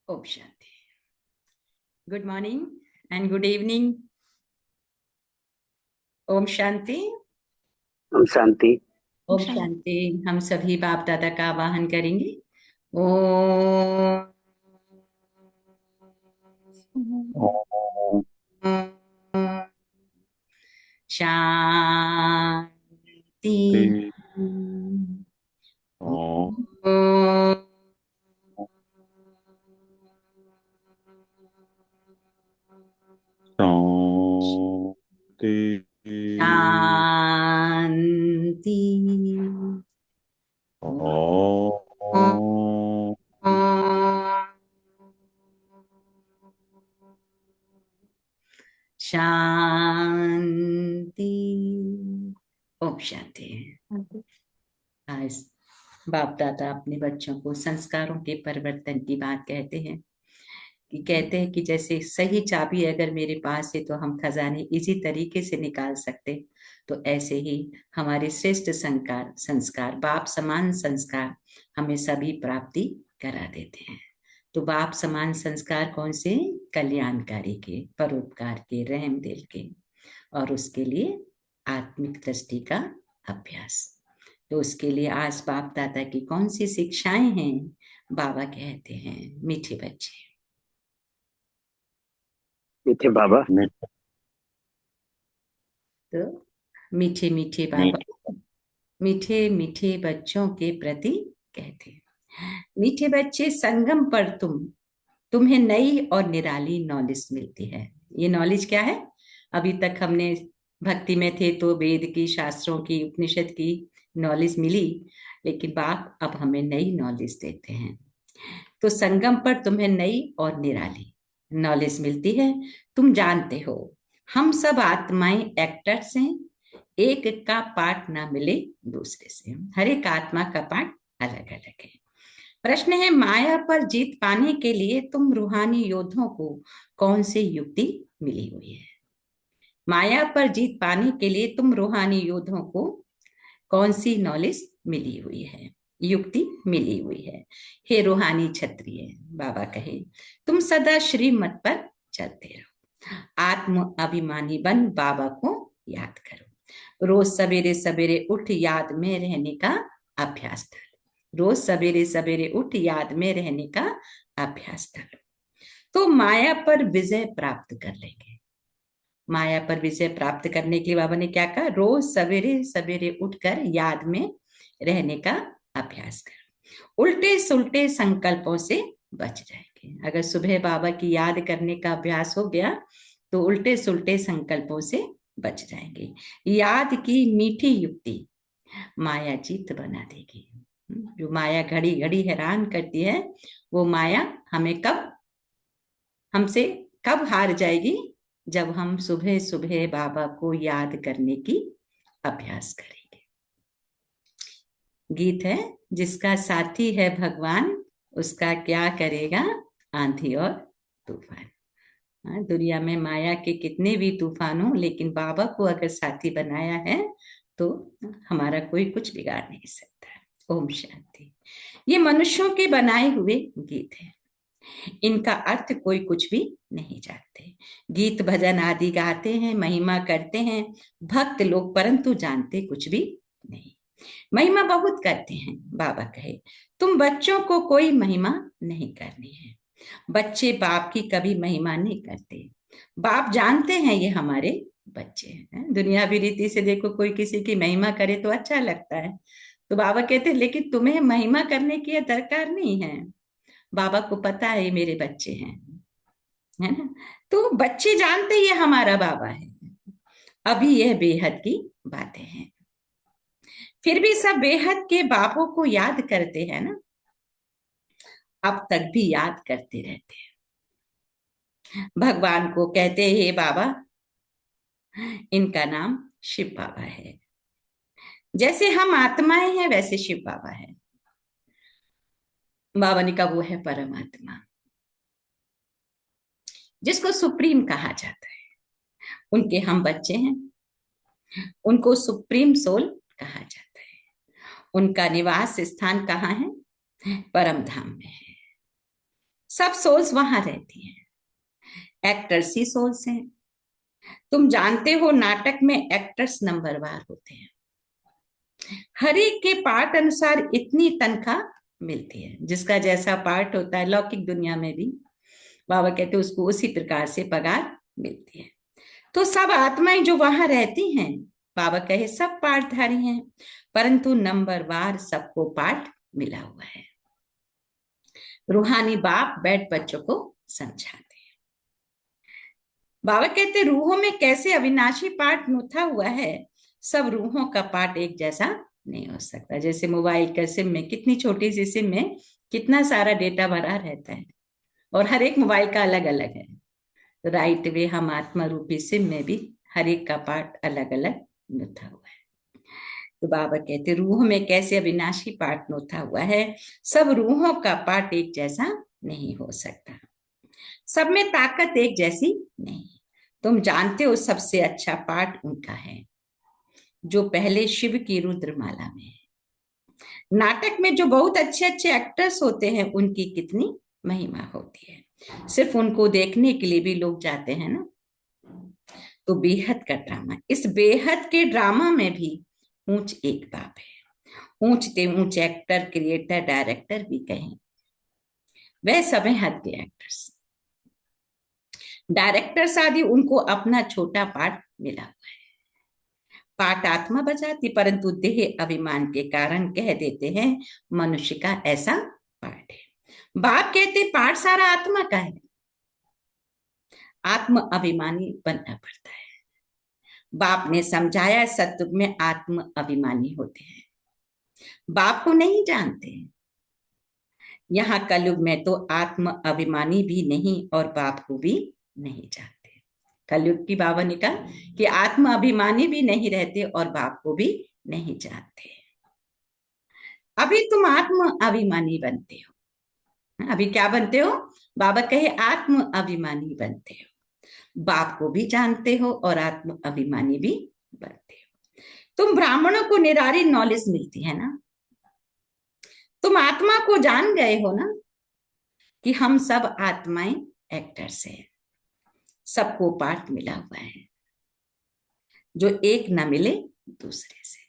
ओम शांति। Good morning and good evening. ओम शांति। ओम शांति। ओम शांति। हम सभी बाप दादा का आवाहन करेंगे। ओम ओम शांति। शांति। ओम ओम शांति। शांति। ओम शांति। ओम शांति। आज बाप दादा अपने बच्चों को संस्कारों के परिवर्तन की बात कहते हैं कि जैसे सही चाबी अगर मेरे पास है तो हम खजाने इसी तरीके से निकाल सकते। तो ऐसे ही हमारे श्रेष्ठ संस्कार संस्कार बाप समान संस्कार हमें सभी प्राप्ति करा देते हैं। तो बाप समान संस्कार कौन से? कल्याणकारी के, परोपकार के, रहम दिल के, और उसके लिए आत्मिक दृष्टि का अभ्यास। तो उसके लिए आज बाप दादा की कौन सी शिक्षाएं हैं? बाबा कहते हैं मीठे बच्चे। मीठे बाबा। तो मीठे मीठे बाबा मीठे। मीठे मीठे बच्चों के प्रति कहते हैं, मीठे बच्चे संगम पर तुम्हें नई और निराली नॉलेज मिलती है। ये नॉलेज क्या है? अभी तक हमने भक्ति में थे तो वेद की, शास्त्रों की, उपनिषद की नॉलेज मिली, लेकिन बाप अब हमें नई नॉलेज देते हैं। तो संगम पर तुम्हें नई और निराली नॉलेज मिलती है। तुम जानते हो हम सब आत्माएं एक्टर्स हैं, एक का पार्ट ना मिले दूसरे से। हर एक आत्मा का पार्ट अलग अलग है। प्रश्न है, माया पर जीत पाने के लिए तुम रूहानी योद्धाओं को कौन सी युक्ति मिली हुई है? माया पर जीत पाने के लिए तुम रूहानी योद्धाओं को कौन सी नॉलेज मिली हुई है, युक्ति मिली हुई है? हे रूहानी क्षत्रिय, बाबा कहे तुम सदा श्रीमत पर चलते रहो, आत्म अभिमानी बन बाबा को याद करो। रोज सवेरे सवेरे उठ याद में रहने का अभ्यास करो। रोज सवेरे सवेरे उठ याद में रहने का अभ्यास करो, तो माया पर विजय प्राप्त कर लेंगे। माया पर विजय प्राप्त करने के लिए बाबा ने क्या कहा? रोज सवेरे सवेरे उठकर याद में रहने का अभ्यास कर, उल्टे सुलटे संकल्पों से बच जाएंगे। अगर सुबह बाबा की याद करने का अभ्यास हो गया तो उल्टे सुलटे संकल्पों से बच जाएंगे। याद की मीठी युक्ति माया जीत बना देगी। जो माया घड़ी घड़ी हैरान करती है, वो माया हमें हमसे कब हार जाएगी? जब हम सुबह सुबह बाबा को याद करने की अभ्यास करेंगे। गीत है, जिसका साथी है भगवान उसका क्या करेगा आंधी और तूफान। दुनिया में माया के कितने भी तूफान हो, लेकिन बाबा को अगर साथी बनाया है तो हमारा कोई कुछ बिगाड़ नहीं सकता। ओम शांति। ये मनुष्यों के बनाए हुए गीत है, इनका अर्थ कोई कुछ भी नहीं जानते। गीत भजन आदि गाते हैं, महिमा करते हैं भक्त लोग, परंतु जानते कुछ भी नहीं। महिमा बहुत करते हैं, बाबा कहे तुम बच्चों को कोई महिमा नहीं करनी है। बच्चे बाप की कभी महिमा नहीं करते। बाप जानते हैं ये हमारे बच्चे हैं। दुनियावी रीति से देखो, कोई किसी की महिमा करे तो अच्छा लगता है, तो बाबा कहते हैं लेकिन तुम्हें महिमा करने की दरकार नहीं है। बाबा को पता है ये मेरे बच्चे हैं, है ना? तो बच्चे जानते ये हमारा बाबा है। अभी यह बेहद की बातें हैं, फिर भी सब बेहद के बापों को याद करते हैं ना, अब तक भी याद करते रहते हैं। भगवान को कहते हैं हे बाबा, इनका नाम शिव बाबा है। जैसे हम आत्माएं हैं वैसे शिव बाबा है। बाबा ने कहा वो है परमात्मा, जिसको सुप्रीम कहा जाता है। उनके हम बच्चे हैं, उनको सुप्रीम सोल कहा जाता है। उनका निवास स्थान कहाँ है? परम धाम में है। सब सोल्स वहां रहती हैं, एक्टर्स ही सोल्स हैं। तुम जानते हो नाटक में एक्टर्स नंबरवार होते हैं, हर एक के पार्ट अनुसार इतनी तनख्वाह मिलती है। जिसका जैसा पार्ट होता है लौकिक दुनिया में भी बाबा कहते हैं उसको उसी प्रकार से पगार मिलती है। तो सब आत्माएं जो वहां रहती हैं, बाबा कहे सब पार्टधारी हैं, परंतु नंबरवार सबको पार्ट मिला हुआ है। रूहानी बाप बैठ बच्चों को समझाते हैं। बाबा कहते रूहों में कैसे अविनाशी पार्ट मुथा हुआ है, सब रूहों का पार्ट एक जैसा नहीं हो सकता। जैसे मोबाइल का सिम में, कितनी छोटी सी सिम में कितना सारा डेटा भरा रहता है, और हर एक मोबाइल का अलग अलग है। तो राइट वे हम आत्मा रूपी सिम में भी हर एक का पार्ट अलग अलग मुथा हुआ है। तो बाबा कहते रूह में कैसे अविनाशी पार्ट मुथा हुआ है, सब रूहों का पार्ट एक जैसा नहीं हो सकता, सब में ताकत एक जैसी नहीं। तुम जानते हो सबसे अच्छा पार्ट उनका है जो पहले शिव की रुद्रमाला में है। नाटक में जो बहुत अच्छे अच्छे एक्टर्स होते हैं उनकी कितनी महिमा होती है, सिर्फ उनको देखने के लिए भी लोग जाते हैं ना। तो बेहद का ड्रामा, इस बेहद के ड्रामा में भी ऊंच एक बाप है। ऊंचते ऊंच एक्टर, क्रिएटर, डायरेक्टर भी कहें, वह सब है हद के एक्टर्स। डायरेक्टर्स आदि उनको अपना छोटा पार्ट मिला हुआ है। पार्ट आत्मा बजाती, परंतु देह अभिमान के कारण कह देते हैं मनुष्य का ऐसा पार्ट है। बाप कहते पार्ट सारा आत्मा का है, आत्म अभिमानी बनना पड़ता है। बाप ने समझाया सत्युग में आत्म अभिमानी होते हैं, बाप को नहीं जानते। यहाँ कलयुग में तो आत्म अभिमानी भी नहीं और बाप को भी नहीं जानते। कलयुग की बाबा ने कहा कि आत्म अभिमानी भी नहीं रहते और बाप को भी नहीं जानते। अभी तुम आत्म अभिमानी बनते हो। अभी क्या बनते हो? बाबा कहे आत्म अभिमानी बनते हो, बाप को भी जानते हो और आत्म अभिमानी भी बनते हो। तुम ब्राह्मणों को निरारी नॉलेज मिलती है ना, तुम आत्मा को जान गए हो ना कि हम सब आत्माएं एक्टर्स हैं, सबको पार्ट मिला हुआ है, जो एक न मिले दूसरे से,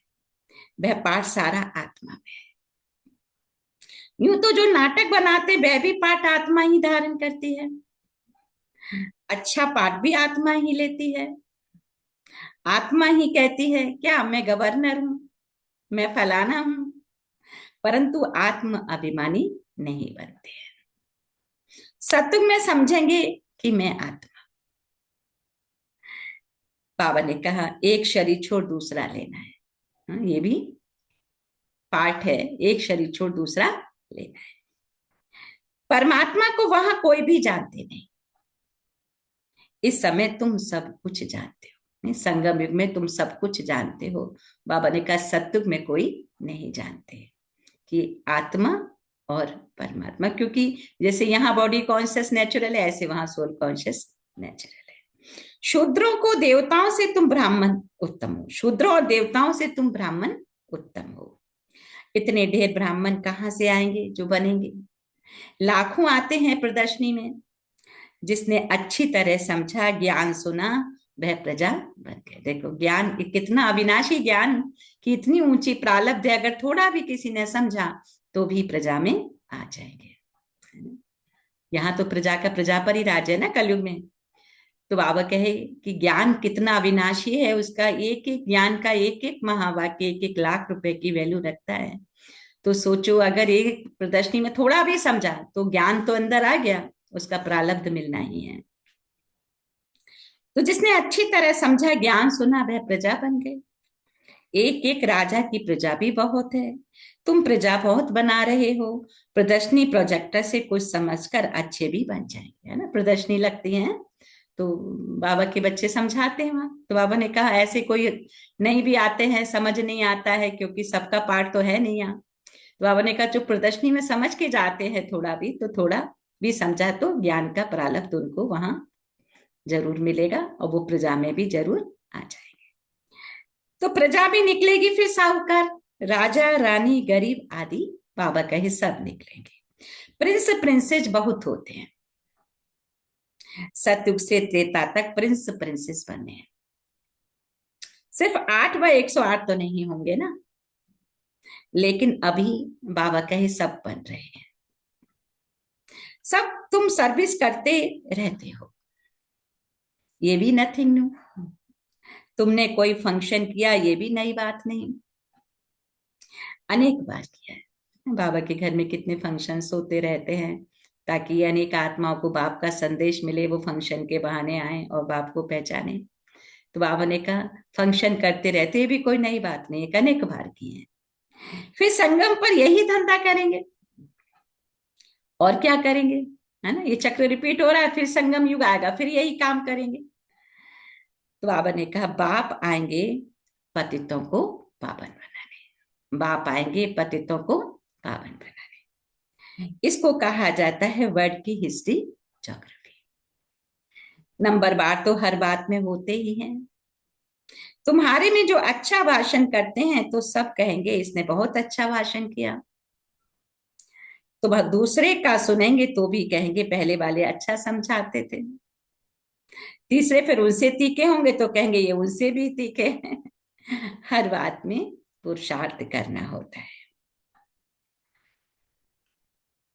वह पार्ट सारा आत्मा में है। यूं तो जो नाटक बनाते वह भी पार्ट आत्मा ही धारण करती है, अच्छा पार्ट भी आत्मा ही लेती है। आत्मा ही कहती है क्या मैं गवर्नर हूं, मैं फलाना हूं, परंतु आत्म अभिमानी नहीं बनते हैं। सत्युग में समझेंगे कि मैं आत्मा। बाबा ने कहा एक शरीर छोड़ दूसरा लेना है, ये भी पार्ट है, एक शरीर छोड़ दूसरा लेना है। परमात्मा को वहां कोई भी जानते नहीं, इस समय तुम सब कुछ जानते हो। संगम युग में तुम सब कुछ जानते हो। बाबा ने कहा सत्युग में कोई नहीं जानते कि आत्मा और परमात्मा, क्योंकि जैसे यहाँ बॉडी कॉन्शियस नेचुरल है, ऐसे वहां सोल कॉन्शियस नेचुरल है। शूद्रों को देवताओं से तुम ब्राह्मण उत्तम हो, शूद्रों और देवताओं से तुम ब्राह्मण उत्तम हो। इतने ढेर ब्राह्मण कहाँ से आएंगे जो बनेंगे? लाखों आते हैं प्रदर्शनी में, जिसने अच्छी तरह समझा ज्ञान सुना वह प्रजा बन गए। देखो ज्ञान कितना अविनाशी ज्ञान की इतनी ऊंची प्रालब्ध है, अगर थोड़ा भी किसी ने समझा तो भी प्रजा में आ जाएंगे। यहाँ तो प्रजा का प्रजा पर ही राज्य है ना कलयुग में। तो बाबा कहे कि ज्ञान कितना अविनाशी है, उसका एक एक ज्ञान का एक एक महावाक्य 1-1 लाख रुपए की वैल्यू रखता है। तो सोचो अगर एक प्रदर्शनी में थोड़ा भी समझा तो ज्ञान तो अंदर आ गया, उसका प्रालब्ध मिलना ही है। तो जिसने अच्छी तरह समझा ज्ञान सुना वह प्रजा बन गए। एक एक राजा की प्रजा भी बहुत है, तुम प्रजा बहुत बना रहे हो। प्रदर्शनी प्रोजेक्टर से कुछ समझकर अच्छे भी बन जाएंगे, है ना। प्रदर्शनी लगती है तो बाबा के बच्चे समझाते हैं वहां। तो बाबा ने कहा ऐसे कोई नहीं भी आते हैं, समझ नहीं आता है, क्योंकि सबका पार्ट तो है नहीं यहाँ। तो बाबा ने कहा जो प्रदर्शनी में समझ के जाते हैं थोड़ा भी, तो थोड़ा भी समझा तो ज्ञान का प्रालब्ध उनको वहां जरूर मिलेगा और वो प्रजा में भी जरूर आ जाएंगे। तो प्रजा भी निकलेगी, फिर साहूकार, राजा रानी गरीब आदि बाबा कहे सब निकलेंगे। प्रिंस प्रिंसेस बहुत होते हैं, सतयुग से त्रेता तक प्रिंस प्रिंसेस बने हैं। सिर्फ 8 व 108 तो नहीं होंगे ना, लेकिन अभी बाबा कहे सब बन रहे हैं। सब तुम सर्विस करते रहते हो, ये भी नथिंग न्यू। तुमने कोई फंक्शन किया, ये भी नई बात नहीं, अनेक बार किया है। बाबा के घर में कितने फंक्शंस होते रहते हैं, ताकि अनेक आत्माओं को बाप का संदेश मिले, वो फंक्शन के बहाने आए और बाप को पहचाने। तो बाबा ने कहा फंक्शन करते रहते, ये भी कोई नई बात नहीं, एक अनेक बार किए हैं। फिर संगम पर यही धंधा करेंगे, और क्या करेंगे, है ना। ये चक्र रिपीट हो रहा है, फिर संगम युग आएगा, फिर यही काम करेंगे। तो बाबा ने कहा बाप आएंगे पतितों को पावन बनाने, बाप आएंगे पतितों को पावन बनाने। इसको कहा जाता है वर्ड की हिस्ट्री ज्योग्राफी। नंबर बार तो हर बात में होते ही हैं। तुम्हारे में जो अच्छा भाषण करते हैं तो सब कहेंगे इसने बहुत अच्छा भाषण किया। तो वह दूसरे का सुनेंगे तो भी कहेंगे पहले वाले अच्छा समझाते थे। तीसरे फिर उनसे तीखे होंगे तो कहेंगे ये उनसे भी तीखे हैं। हर बात में पुरुषार्थ करना होता है,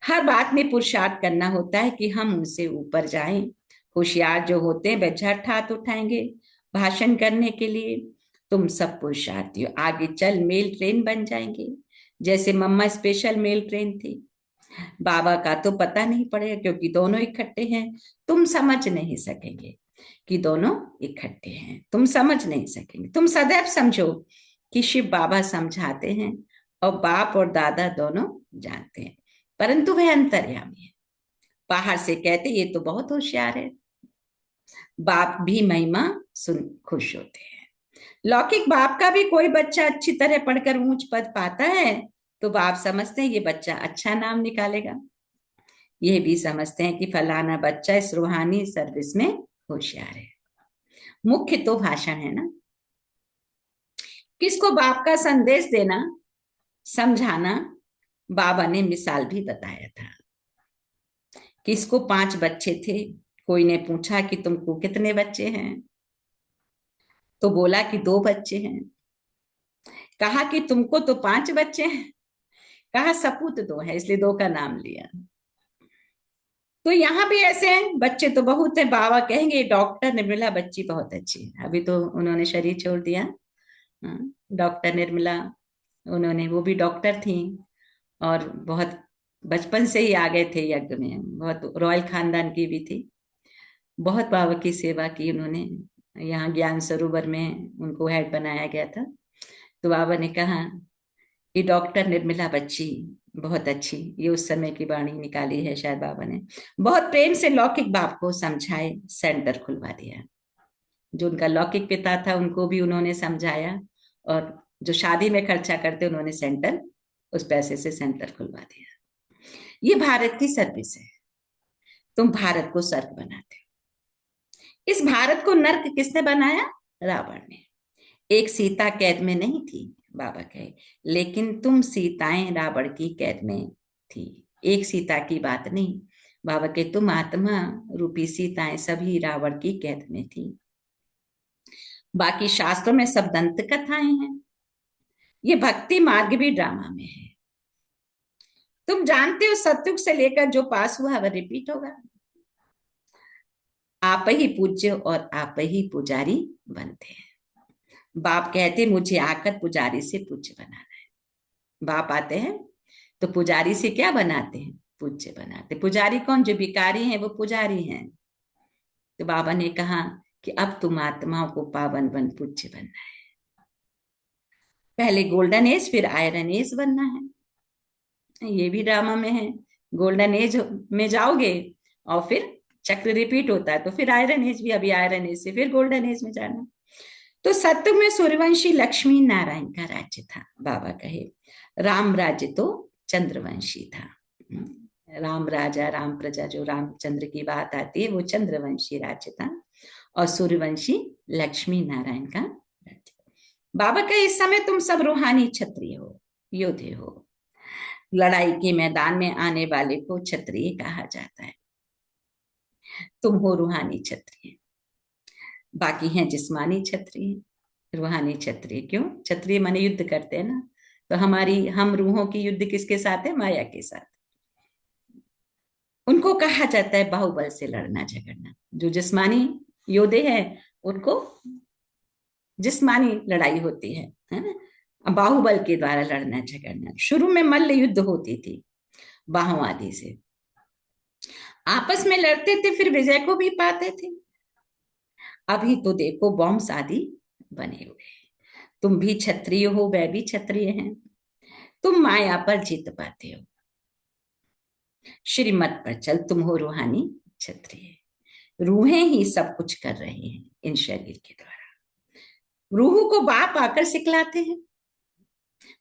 हर बात में पुरुषार्थ करना होता है कि हम उनसे ऊपर जाएं। होशियार जो होते हैं वे झट हाथ उठाएंगे भाषण करने के लिए। तुम सब पुरुषार्थी हो, आगे चल मेल ट्रेन बन जाएंगे, जैसे मम्मा स्पेशल मेल ट्रेन थी। बाबा का तो पता नहीं पड़ेगा क्योंकि दोनों इकट्ठे हैं। तुम समझ नहीं सकेंगे कि दोनों इकट्ठे हैं, तुम समझ नहीं सकेंगे। तुम सदैव समझो कि शिव बाबा समझाते हैं और बाप और दादा दोनों जानते हैं, परंतु वह अंतर्यामी है। बाहर से कहते ये तो बहुत होशियार है, बाप भी महिमा सुन खुश होते हैं। लौकिक बाप का भी कोई बच्चा अच्छी तरह पढ़कर ऊंच पद पाता है तो बाप समझते हैं ये बच्चा अच्छा नाम निकालेगा। ये भी समझते हैं कि फलाना बच्चा इस रूहानी सर्विस में होशियार है। मुख्य तो भाषण है ना, किसको बाप का संदेश देना, समझाना। बाबा ने मिसाल भी बताया था। किसको 5 बच्चे थे, कोई ने पूछा कि तुमको कितने बच्चे हैं, तो बोला कि 2 बच्चे हैं। कहा कि तुमको तो 5 बच्चे हैं, कहा सपूत 2 है इसलिए 2 का नाम लिया। तो यहाँ भी ऐसे हैं, बच्चे तो बहुत है। बाबा कहेंगे डॉक्टर निर्मला बच्ची बहुत अच्छी है, अभी तो उन्होंने शरीर छोड़ दिया। डॉक्टर निर्मला, उन्होंने, वो भी डॉक्टर थी और बहुत बचपन से ही आ गए थे यज्ञ में, बहुत रॉयल खानदान की भी थी। बहुत बाबा की सेवा की उन्होंने, यहाँ ज्ञान सरोवर में उनको हेड बनाया गया था। तो बाबा ने कहा कि डॉक्टर निर्मला बच्ची बहुत अच्छी, ये उस समय की वाणी निकाली है शायद बाबा ने। बहुत प्रेम से लौकिक बाप को समझाए, सेंटर खुलवा दिया। जो उनका लौकिक पिता था उनको भी उन्होंने समझाया, और जो शादी में खर्चा करते उन्होंने सेंटर, उस पैसे से सेंटर खुलवा दिया। ये भारत की सर्विस है। तुम भारत को स्वर्ग बनाते हो। इस भारत को नर्क किसने बनाया? रावण ने। एक सीता कैद में नहीं थी, बाबा कहे, लेकिन तुम सीताएं रावण की कैद में थी। एक सीता की बात नहीं, बाबा के तुम आत्मा रूपी सीताएं सभी रावण की कैद में थी। बाकी शास्त्रों में सब दंत कथाएं हैं, ये भक्ति मार्ग भी ड्रामा में है। तुम जानते हो सतयुग से लेकर जो पास हुआ वह रिपीट होगा। आप ही पूज्य और आप ही पुजारी बनते हैं। बाप कहते मुझे आकर पुजारी से पूज्य बनाना है। बाप आते हैं तो पुजारी से क्या बनाते हैं? पूज्य बनाते। पुजारी कौन? जो भिखारी हैं वो पुजारी हैं। तो बाबा ने कहा कि अब तुम आत्माओं को पावन बन पूज्य बनना है। पहले गोल्डन एज फिर आयरन एज बनना है, ये भी ड्रामा में है। गोल्डन एज में जाओगे और फिर चक्र रिपीट होता है, तो फिर आयरन एज भी, अभी आयरन एज से फिर गोल्डन एज में जाना। तो सत्य में सूर्यवंशी लक्ष्मी नारायण का राज्य था। बाबा कहे राम राज्य तो चंद्रवंशी था। राम राजा राम प्रजा, जो रामचंद्र की बात आती है वो चंद्रवंशी राज्य था, और सूर्यवंशी लक्ष्मी नारायण का राज्य। बाबा का इस समय तुम सब रूहानी क्षत्रिय हो, योद्धे हो। लड़ाई के मैदान में आने वाले को क्षत्रिय कहा जाता है। तुम हो रूहानी क्षत्रिय, बाकी हैं जिस्मानी क्षत्रिय। रूहानी क्षत्रिय क्यों? क्षत्रिय माने युद्ध करते हैं ना, तो हम रूहों की युद्ध किसके साथ है? माया के साथ। उनको कहा जाता है बाहुबल से लड़ना झगड़ना। जो जिस्मानी योद्धे हैं उनको जिस्मानी लड़ाई होती है ना, बाहुबल के द्वारा लड़ना झगड़ना। शुरू में मल्ल युद्ध होती थी बाहों आदि से, आपस में लड़ते थे, फिर विजय को भी पाते थे। अभी तो देखो बॉम्ब्स आदि बने हुए। तुम भी क्षत्रिय हो, वह भी क्षत्रिय हैं। तुम माया पर जीत पाते हो, श्रीमत पर चल। तुम हो रूहानी क्षत्रिय। रूहें ही सब कुछ कर रही हैं इन शरीर के द्वारा। रूह को बाप आकर सिखलाते हैं,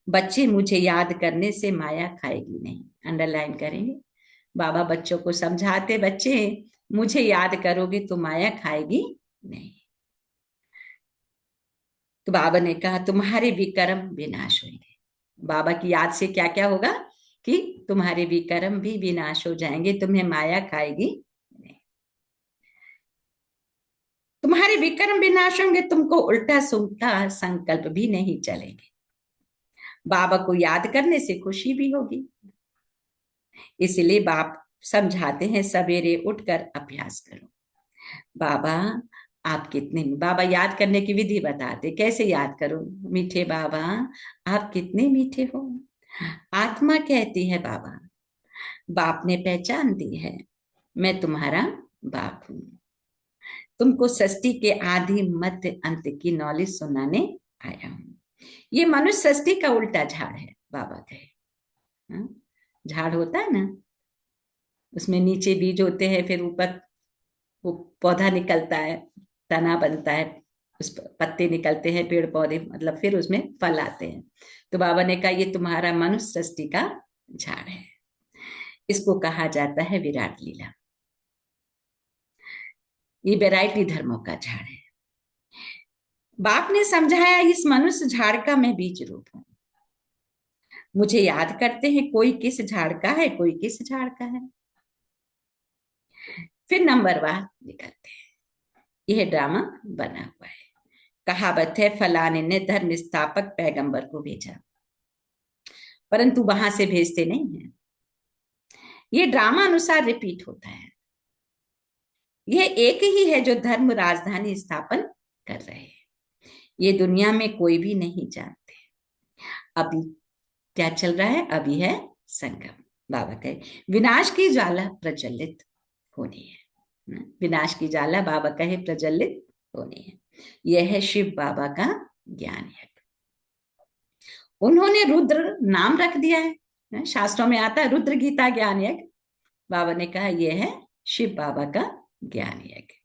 बच्चे मुझे याद करने से माया खाएगी नहीं। अंडरलाइन करेंगे। बाबा बच्चों को समझाते, बच्चे मुझे याद करोगे तो माया खाएगी नहीं। तो बाबा ने कहा तुम्हारे विकर्म विनाश होंगे। बाबा की याद से क्या क्या होगा कि तुम्हारे विकर्म भी विनाश हो जाएंगे, तुम्हें माया खाएगी नहीं। तुम्हारे विकर्म विनाश होंगे, तुमको उल्टा सुलटा संकल्प भी नहीं चलेंगे। बाबा को याद करने से खुशी भी होगी। इसलिए बाप समझाते हैं सवेरे उठकर अभ्यास करो। बाबा आप कितने, बाबा याद करने की विधि बताते, कैसे याद करो। मीठे बाबा आप कितने मीठे हो। आत्मा कहती है बाबा, बाप ने पहचान दी है, मैं तुम्हारा बाप हूं। तुमको सृष्टि के आदि मध्य अंत की नॉलेज सुनाने आया हूं। ये मनुष्य सृष्टि का उल्टा झाड़ है, बाबा कहे। हाँ? झाड़ होता है ना, उसमें नीचे बीज होते हैं, फिर ऊपर वो पौधा निकलता है, तना बनता है, उस पत्ते निकलते हैं, पेड़ पौधे, मतलब फिर उसमें फल आते हैं। तो बाबा ने कहा ये तुम्हारा मनुष्य सृष्टि का झाड़ है। इसको कहा जाता है विराट लीला। ये वैरायटी धर्मों का झाड़ है। बाप ने समझाया इस मनुष्य झाड़ का मैं बीज रूप हूं। मुझे याद करते हैं, कोई किस झाड़ का है, कोई किस झाड़ का है। फिर नंबरवार निकलते हैं। यह ड्रामा बना हुआ है। कहावत है फलाने ने धर्म स्थापक पैगंबर को भेजा, परंतु वहां से भेजते नहीं है। ये ड्रामा अनुसार रिपीट होता है। यह एक ही है जो धर्म राजधानी स्थापन कर रहे हैं। ये दुनिया में कोई भी नहीं जानते। अभी क्या चल रहा है? अभी है संगम। बाबा कहे विनाश की ज्वाला प्रज्वलित होनी है। विनाश की ज्वाला बाबा कहे प्रज्वलित होनी है। यह है शिव बाबा का ज्ञान है। उन्होंने रुद्र नाम रख दिया है, शास्त्रों में आता है रुद्र गीता ज्ञान यज्ञ। बाबा ने कहा यह है शिव बाबा का ज्ञान यज्ञ।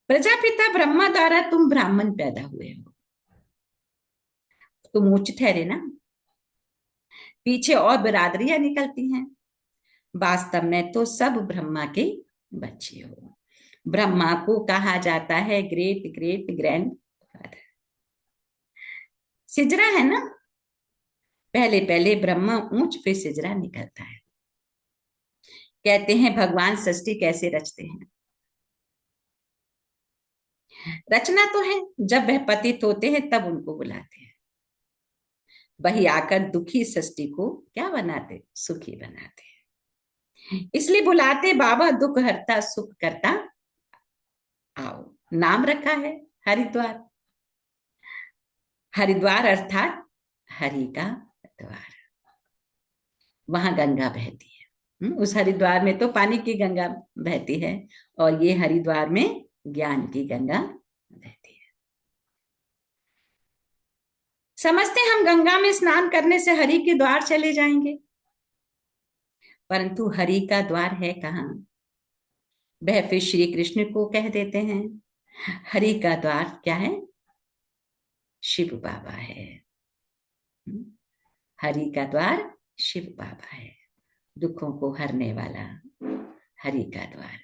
प्रजापिता ब्रह्मा द्वारा तुम ब्राह्मण पैदा हुए हो, तुम उच्च ठहरे ना। पीछे और बिरादरियां निकलती हैं। वास्तव में तो सब ब्रह्मा के बच्चे हो। ब्रह्मा को कहा जाता है ग्रेट ग्रेट ग्रैंड फादर। सिजरा है ना, पहले पहले ब्रह्मा ऊंच, फिर सिजरा निकलता है। कहते हैं भगवान सृष्टि कैसे रचते हैं। रचना तो है, जब वह पतित होते हैं तब उनको बुलाते हैं। वही आकर दुखी सृष्टि को क्या बनाते? सुखी बनाते हैं। इसलिए बुलाते बाबा दुख हरता सुख करता आओ। नाम रखा है हरिद्वार। हरिद्वार अर्थात हरि का द्वार। वहां गंगा बहती है। उस हरिद्वार में तो पानी की गंगा बहती है, और ये हरिद्वार में ज्ञान की गंगा बहती है। समझते हम गंगा में स्नान करने से हरि के द्वार चले जाएंगे, परंतु हरि का द्वार है कहाँ? वह फिर श्री कृष्ण को कह देते हैं। हरि का द्वार क्या है? शिव बाबा है। हरि का द्वार शिव बाबा है, दुखों को हरने वाला हरि का द्वार।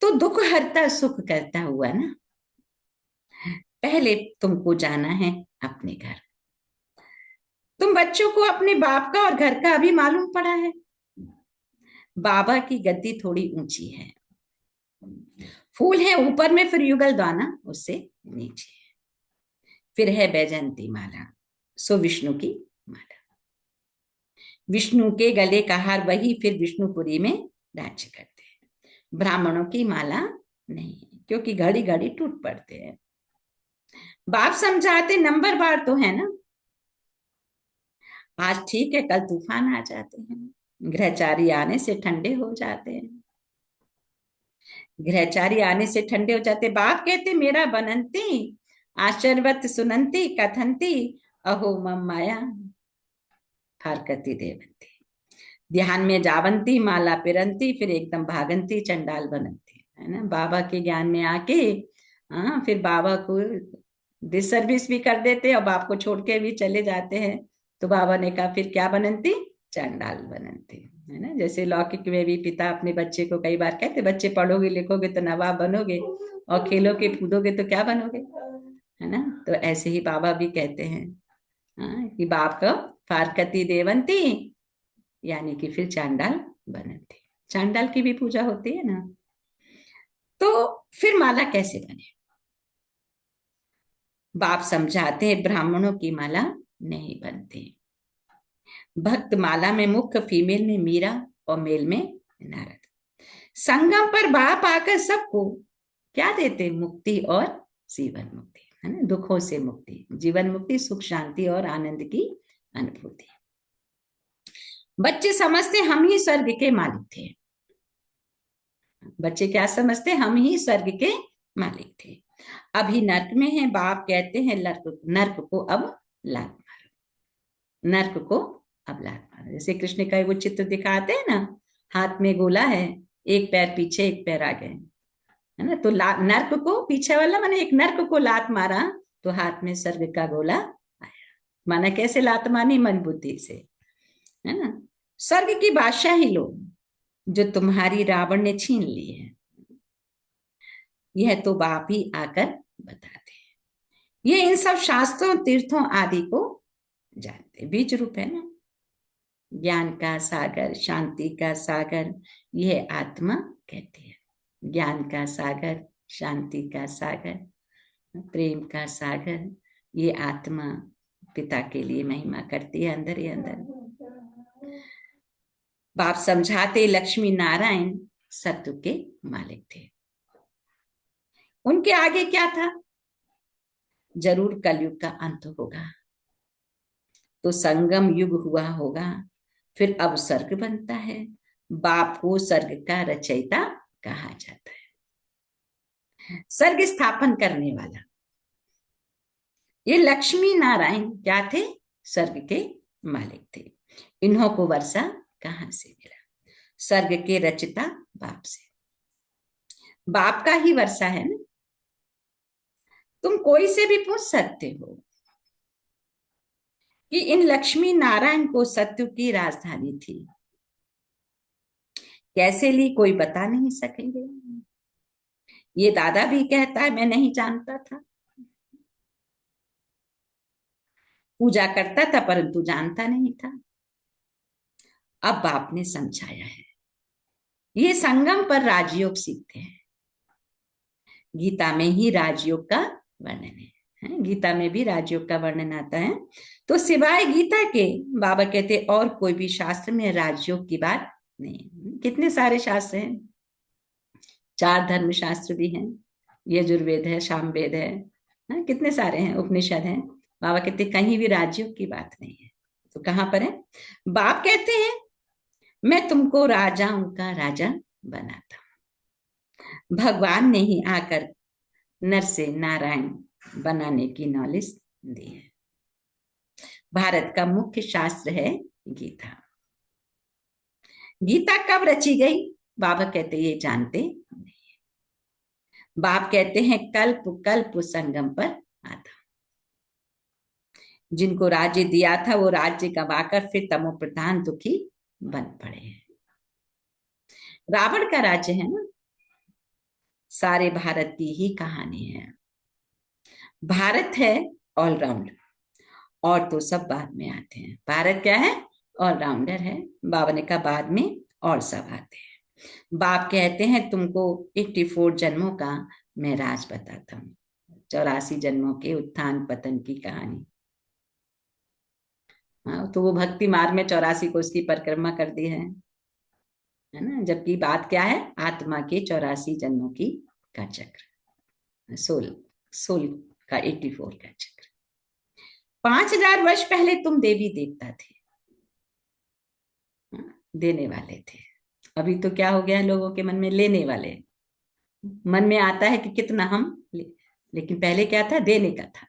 तो दुख हरता सुख करता हुआ ना। पहले तुमको जाना है अपने घर। तुम बच्चों को अपने बाप का और घर का अभी मालूम पड़ा है। बाबा की गद्दी थोड़ी ऊंची है, फूल है ऊपर में, फिर युगल दाना उससे नीचे, फिर है बैजंती माला, सो विष्णु की माला। विष्णु के गले का हार वही फिर विष्णुपुरी में राज्य करते हैं। ब्राह्मणों की माला नहीं, क्योंकि घड़ी घड़ी टूट पड़ते हैं। बाप समझाते नंबर बार तो है ना, आज ठीक है कल तूफान आ जाते हैं, ग्रहचारी आने से ठंडे हो जाते हैं। ग्रहचारी आने से ठंडे हो जाते। बाप कहते मेरा बनंती आशर्वत सुनंती कथंती अहो मम माया फारकती देवंती। ध्यान में जावंती माला पिरंती, फिर एकदम भागंती चंडाल बनंती, है ना। बाबा के ज्ञान में आके हाँ, फिर बाबा को डिसर्विस भी कर देते और बाप को छोड़ के भी चले जाते हैं। तो बाबा ने कहा फिर क्या बनंती, चंडाल बनंती, है ना। जैसे लौकिक में भी पिता अपने बच्चे को कई बार कहते बच्चे पढ़ोगे लिखोगे तो नवाब बनोगे, और खेलोगे कूदोगे तो क्या बनोगे, है ना। तो ऐसे ही बाबा भी कहते हैं हाँ, कि बाप का फारकती देवंती, यानी कि फिर चांडाल बनते। चांडाल की भी पूजा होती है ना। तो फिर माला कैसे बने। बाप समझाते हैं ब्राह्मणों की माला नहीं बनती। भक्त माला में मुख्य, फीमेल में मीरा और मेल में नारद। संगम पर बाप आकर सबको क्या देते, मुक्ति और जीवन मुक्ति, है ना। दुखों से मुक्ति, जीवन मुक्ति, सुख शांति और आनंद की अनुभूति। बच्चे समझते हम ही स्वर्ग के मालिक थे। बच्चे क्या समझते, हम ही स्वर्ग के मालिक थे। अभी नर्क में है, बाप कहते हैं नर्क नर्क को अब लात मारो, नर्क को अब लात मारो। जैसे कृष्ण का वो चित्र दिखाते हैं ना, हाथ में गोला है, एक पैर पीछे एक पैर आगे, है ना। तो नर्क को पीछे वाला माने एक नर्क को लात मारा तो हाथ में स्वर्ग का गोला आया। माना कैसे लात मानी, मन बुद्धि से, है ना। स्वर्ग की बादशाही लो जो तुम्हारी रावण ने छीन ली है, यह तो बाप ही आकर बताते हैं। ये इन सब शास्त्रों तीर्थों आदि को जानते, बीज रूप है ना। ज्ञान का सागर, शांति का सागर, यह आत्मा कहते हैं। ज्ञान का सागर, शांति का सागर, प्रेम का सागर, ये आत्मा पिता के लिए महिमा करती है अंदर ही अंदर। बाप समझाते लक्ष्मी नारायण सत्य के मालिक थे। उनके आगे क्या था, जरूर कलयुग का अंत होगा, तो संगम युग हुआ होगा, फिर अब स्वर्ग बनता है। बाप को स्वर्ग का रचयिता कहा जाता है, स्वर्ग स्थापन करने वाला। ये लक्ष्मी नारायण क्या थे, स्वर्ग के मालिक थे। इन्हों को वर्षा कहां से मिला, स्वर्ग के रचिता बाप से। बाप का ही वर्षा है ना। तुम कोई से भी पूछ सकते हो कि इन लक्ष्मी नारायण को सत्य की राजधानी थी, कैसे ली कोई बता नहीं सकेंगे। ये दादा भी कहता है मैं नहीं जानता था, पूजा करता था परंतु जानता नहीं था। अब बाप ने समझाया है। ये संगम पर राजयोग सीखते हैं, गीता में ही राजयोग का वर्णन है, गीता में भी राजयोग का वर्णन आता है। तो सिवाय गीता के बाबा कहते और कोई भी शास्त्र में राजयोग की बात नहीं। कितने सारे शास्त्र हैं, 4 धर्म शास्त्र भी हैं, यजुर्वेद है, सामवेद है, कितने सारे हैं, उपनिषद हैं। बाबा कहते कहीं भी राजयोग की बात नहीं है। तो कहां पर है, बाप कहते हैं मैं तुमको राजाओं का राजा बनाता हूं। भगवान ने ही आकर नर से नारायण बनाने की नॉलेज दी है। भारत का मुख्य शास्त्र है गीता। गीता कब रची गई, बाबा कहते ये जानते नहीं। बाप कहते हैं कल्प कल्प संगम पर आता। जिनको राज्य दिया था वो राज्य गवाकर फिर तमो प्रधान दुखी बन पड़े हैं। रावण का राज्य है ना, सारे भारत की ही कहानी है। भारत है ऑलराउंड, और तो सब बाद में आते हैं। भारत क्या है? ऑलराउंडर है। बाबा ने कहा बाद में और सब आते हैं। बाप कहते हैं तुमको 84 जन्मों का मैं राज बताता हूँ, 84 जन्मों के उत्थान पतन की कहानी। हाँ, तो वो भक्ति मार्ग में 84 को उसकी परिक्रमा कर दी है ना। जबकि बात क्या है? आत्मा के 84 जन्मों की का चक्र, सोल सोल का 84 का चक्र। 5000 वर्ष पहले तुम देवी देवता थे, हाँ, देने वाले थे। अभी तो क्या हो गया है, लोगों के मन में लेने वाले। मन में आता है कि कितना हम लेकिन पहले क्या था? देने का था।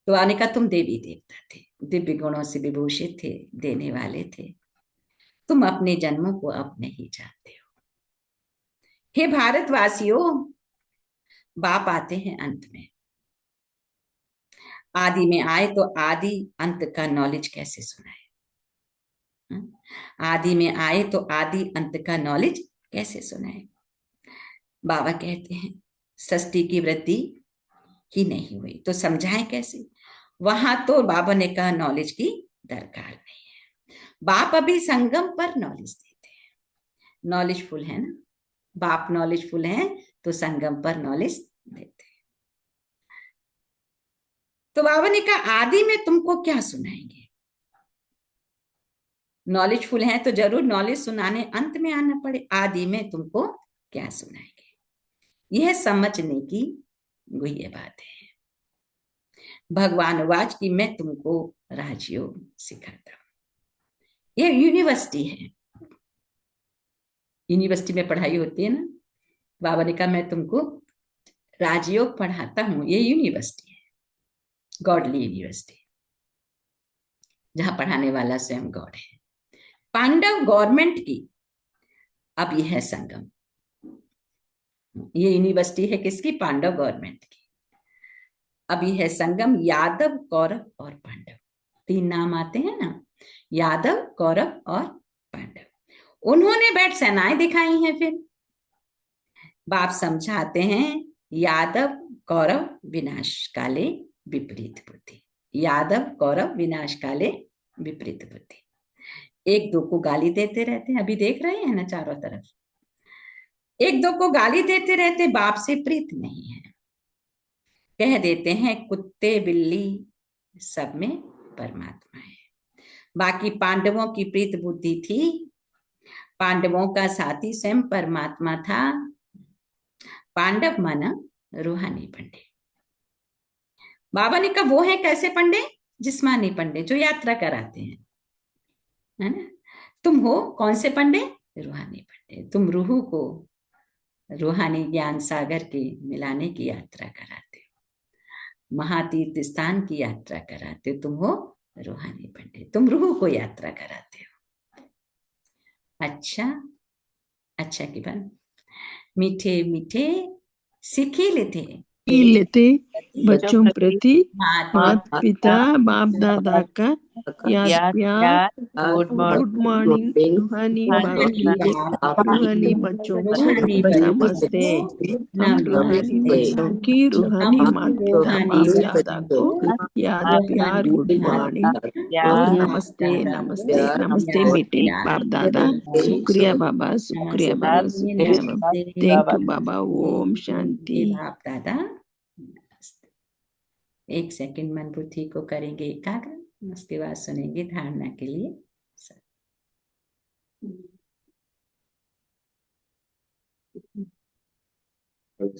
तो आने का तुम देवी देवता थे, दिव्य गुणों से विभूषित थे, देने वाले थे। तुम अपने जन्मों को अब नहीं जानते हो। हे भारतवासियों, बाप आते हैं अंत में। आदि में आए तो आदि अंत का नॉलेज कैसे सुनाए? आदि में आए तो आदि अंत का नॉलेज कैसे सुनाए? बाबा कहते हैं सृष्टि की वृद्धि ही नहीं हुई तो समझाएं कैसे? वहां तो बाबा ने कहा नॉलेज की दरकार नहीं है। बाप अभी संगम पर नॉलेज देते हैं। नॉलेजफुल है ना, बाप नॉलेजफुल है तो संगम पर नॉलेज देते हैं। तो बाबा ने कहा आदि में तुमको क्या सुनाएंगे? नॉलेजफुल है तो जरूर नॉलेज सुनाने अंत में आना पड़े। आदि में तुमको क्या सुनाएंगे? यह समझने की गुह्य बात है। भगवान वाच की मैं तुमको राजयोग सिखाता हूं। यह यूनिवर्सिटी है, यूनिवर्सिटी में पढ़ाई होती है ना। बाबा ने कहा मैं तुमको राजयोग पढ़ाता हूं। ये यूनिवर्सिटी है, गॉडली यूनिवर्सिटी, जहां पढ़ाने वाला स्वयं गॉड है। पांडव गवर्नमेंट की अब यह है संगम। ये यूनिवर्सिटी है किसकी? पांडव गवर्नमेंट की। अब यह है संगम यादव, कौरव और पांडव। 3 नाम आते हैं ना, यादव, कौरव और पांडव। उन्होंने बैठ सेनाएं दिखाई हैं। फिर बाप समझाते हैं यादव कौरव विनाश काले विपरीत बुद्धि। यादव कौरव विनाश काले विपरीत बुद्धि। एक दो को गाली देते रहते हैं, अभी देख रहे हैं ना चारों तरफ। एक दो को गाली देते रहते, बाप से प्रीत नहीं है। कह देते हैं कुत्ते बिल्ली सब में परमात्मा है। बाकी पांडवों की प्रीत बुद्धि थी। पांडवों का साथी स्वयं परमात्मा था। पांडव माना रूहानी पंडित। बाबा ने कहा वो है कैसे पंडित? जिस्मानी पंडित, जो यात्रा कराते हैं, है ना। तुम हो कौन से पंडित? रूहानी पंडित। तुम रूह को रूहानी ज्ञान सागर के मिलाने की यात्रा कराते हो, महातीर्थ स्थान की यात्रा कराते हो। तुम हो रूहानी पंडित, तुम रूह को यात्रा कराते हो। अच्छा, अच्छा की बात। मीठे मीठे सिकीले थे लेते बच्चों बच्चों प्रति माता माता पिता बाप दादा का याद प्यार। गुड गुड मॉर्निंग मॉर्निंग रूहानी बाप की रूहानी बच्चों को रूहानी नमस्ते। हम रूहानी बच्चों की रूहानी माता पिता बाप दादा को याद प्यार। गुड मॉर्निंग और नमस्ते नमस्ते नमस्ते मीठे बाप दादा। शुक्रिया बाबा, शुक्रिया बाबा, शुक्रिया बाबा। थैंक यू बाबा। ओम शांति। बाप दादा। एक सेकंड मन बुद्धि को करेंगे एकाग्र, उसके बाद सुनेंगे धारणा के लिए। ओम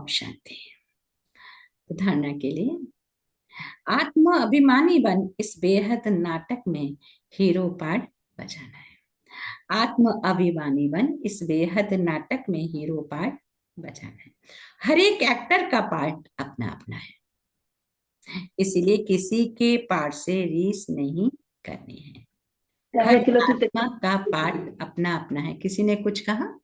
शांति। तो धारणा के लिए आत्मा अभिमानी बन इस बेहद नाटक में हीरो पार्ट बजाना है। आत्म अभिमानी बन इस बेहद नाटक में हीरो पार्ट बजाना है। हर एक एक्टर का पार्ट अपना अपना है, इसलिए किसी के पार्ट से रीस नहीं करनी है। हर आत्मा का पार्ट अपना अपना है। किसी ने कुछ कहा?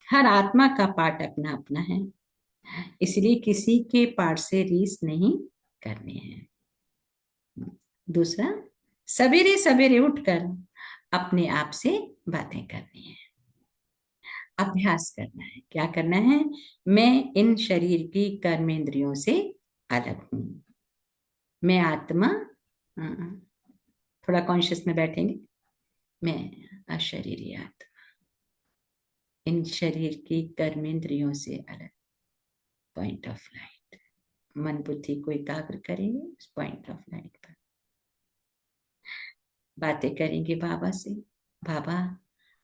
हर आत्मा का पार्ट अपना अपना है, इसलिए किसी के पार्ट से रीस नहीं करनी है। दूसरा, सवेरे सवेरे उठकर अपने आप से बातें करनी है, अभ्यास करना है। क्या करना है? मैं इन शरीर की कर्मेंद्रियों से अलग हूं, मैं आत्मा। थोड़ा कॉन्शियस में बैठेंगे, मैं अशरीरी आत्मा, इन शरीर की कर्मेंद्रियों से अलग। पॉइंट ऑफ लाइट, मन बुद्धि को एकाग्र करेंगे उस पॉइंट ऑफ लाइट पर। बातें करेंगे बाबा से। बाबा,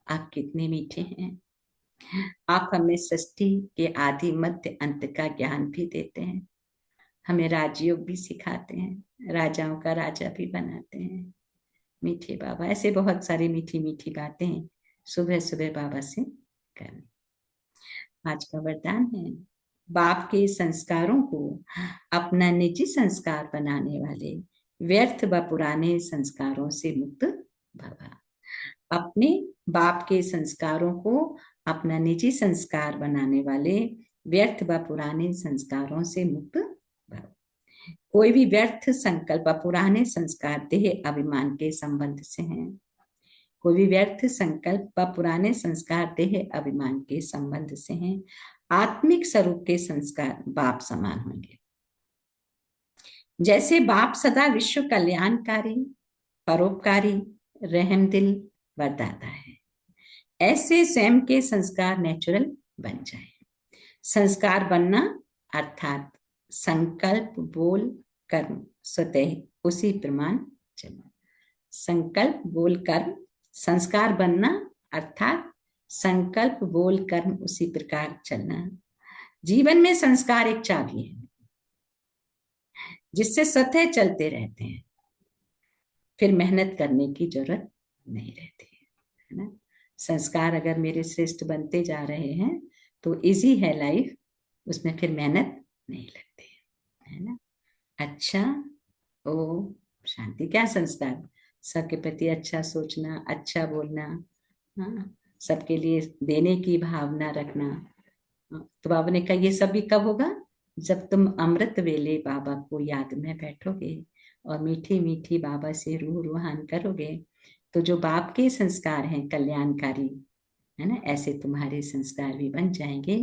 आप कितने मीठे हैं, आप हमें सृष्टि के आदि मध्य अंत का ज्ञान भी देते हैं, हमें राजयोग भी सिखाते हैं, राजाओं का राजा भी बनाते हैं। मीठे बाबा, ऐसे बहुत सारी मीठी मीठी बातें सुबह सुबह बाबा से करनी। आज का वरदान है, बाप के संस्कारों को अपना निजी संस्कार बनाने वाले व्यर्थ व पुराने संस्कारों से मुक्त भवा। अपने बाप के संस्कारों को अपना निजी संस्कार बनाने वाले व्यर्थ व पुराने संस्कारों से मुक्त भव। कोई भी व्यर्थ संकल्प पुराने संस्कार देह अभिमान के संबंध से हैं। कोई भी व्यर्थ संकल्प व पुराने संस्कार देह अभिमान के संबंध से हैं। आत्मिक स्वरूप के संस्कार बाप समान होंगे। जैसे बाप सदा विश्व कल्याणकारी, परोपकारी, रहमदिल वरदाता है, ऐसे स्वयं के संस्कार नेचुरल बन जाए। संस्कार बनना अर्थात संकल्प, बोल, कर्म स्वतः उसी प्रमाण चलना। संकल्प, बोल, कर्म, संस्कार बनना अर्थात संकल्प, बोल, कर्म उसी प्रकार चलना। जीवन में संस्कार एक चाबी है जिससे स्वतः चलते रहते हैं, फिर मेहनत करने की जरूरत नहीं रहती है ना। संस्कार अगर मेरे श्रेष्ठ बनते जा रहे हैं तो इजी है लाइफ, उसमें फिर मेहनत नहीं लगती है ना। अच्छा, ओ शांति, क्या संस्कार? सबके प्रति अच्छा सोचना, अच्छा बोलना, हाँ, सबके लिए देने की भावना रखना। तो बाबा ने कहा ये सब भी कब होगा? जब तुम अमृत वेले बाबा को याद में बैठोगे और मीठी मीठी बाबा से रूह रूहान करोगे, तो जो बाप के संस्कार हैं कल्याणकारी है ना, ऐसे तुम्हारे संस्कार भी बन जाएंगे।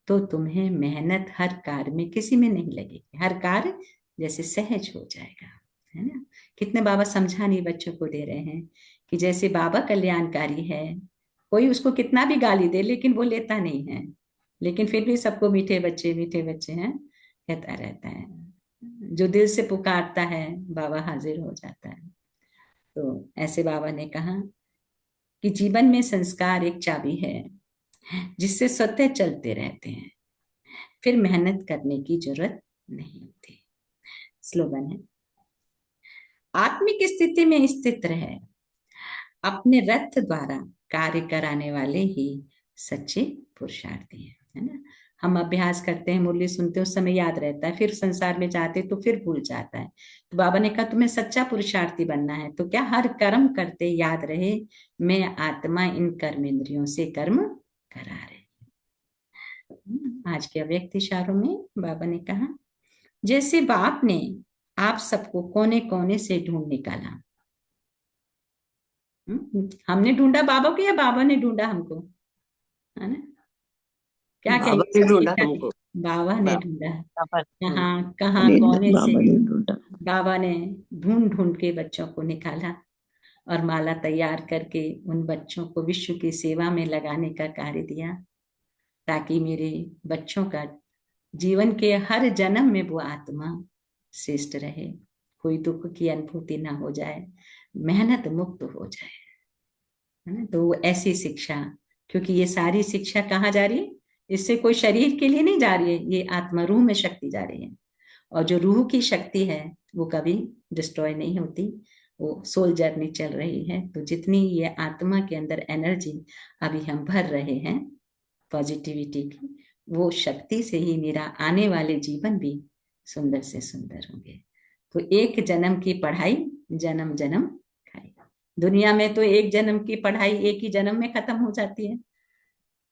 तो तुम्हें मेहनत हर कार्य में किसी में नहीं लगेगी, हर कार्य जैसे सहज हो जाएगा, है ना। कितने बाबा समझाने बच्चों को दे रहे हैं कि जैसे बाबा कल्याणकारी है, कोई उसको कितना भी गाली दे लेकिन वो लेता नहीं है, लेकिन फिर भी सबको मीठे बच्चे हैं कहता रहता है। जो दिल से पुकारता है बाबा हाजिर हो जाता है। तो ऐसे बाबा ने कहा कि जीवन में संस्कार एक चाबी है जिससे स्वतः चलते रहते हैं, फिर मेहनत करने की जरूरत नहीं होती। स्लोगन है, आत्मिक स्थिति में स्थित रहे, अपने रथ द्वारा कार्य कराने वाले ही सच्चे पुरुषार्थी हैं, है ना। हम अभ्यास करते हैं, मुरली सुनते हैं, उस समय याद रहता है, फिर संसार में जाते तो फिर भूल जाता है। तो बाबा ने कहा तुम्हें सच्चा पुरुषार्थी बनना है तो क्या, हर कर्म करते याद रहे मैं आत्मा इन कर्मेंद्रियों से कर्म करा रही। आज के अव्यक्त इशारों में बाबा ने कहा, जैसे बाप ने आप सबको कोने कोने से ढूंढ निकाला। हमने ढूंढा बाबा को या बाबा ने ढूंढा हमको, है ना? क्या कहेंगे? बाबा ने ढूंढा। कहाँ कहाँ कोने से बाबा ने ढूंढ ढूंढ के बच्चों को निकाला और माला तैयार करके उन बच्चों को विश्व की सेवा में लगाने का कार्य दिया, ताकि मेरे बच्चों का जीवन के हर जन्म में वो आत्मा श्रेष्ठ रहे, कोई दुख की अनुभूति ना हो जाए, मेहनत मुक्त हो जाए, है ना। तो ऐसी शिक्षा, क्योंकि ये सारी शिक्षा कहाँ जा रही है? इससे कोई शरीर के लिए नहीं जा रही है, ये आत्मा रूह में शक्ति जा रही है। और जो रूह की शक्ति है वो कभी डिस्ट्रॉय नहीं होती, वो सोल जर्नी चल रही है। तो जितनी ये आत्मा के अंदर एनर्जी अभी हम भर रहे हैं पॉजिटिविटी की, वो शक्ति से ही मेरा आने वाले जीवन भी सुंदर से सुंदर होंगे। तो एक जन्म की पढ़ाई जन्म जन्म खाई। दुनिया में तो एक जन्म की पढ़ाई एक ही जन्म में खत्म हो जाती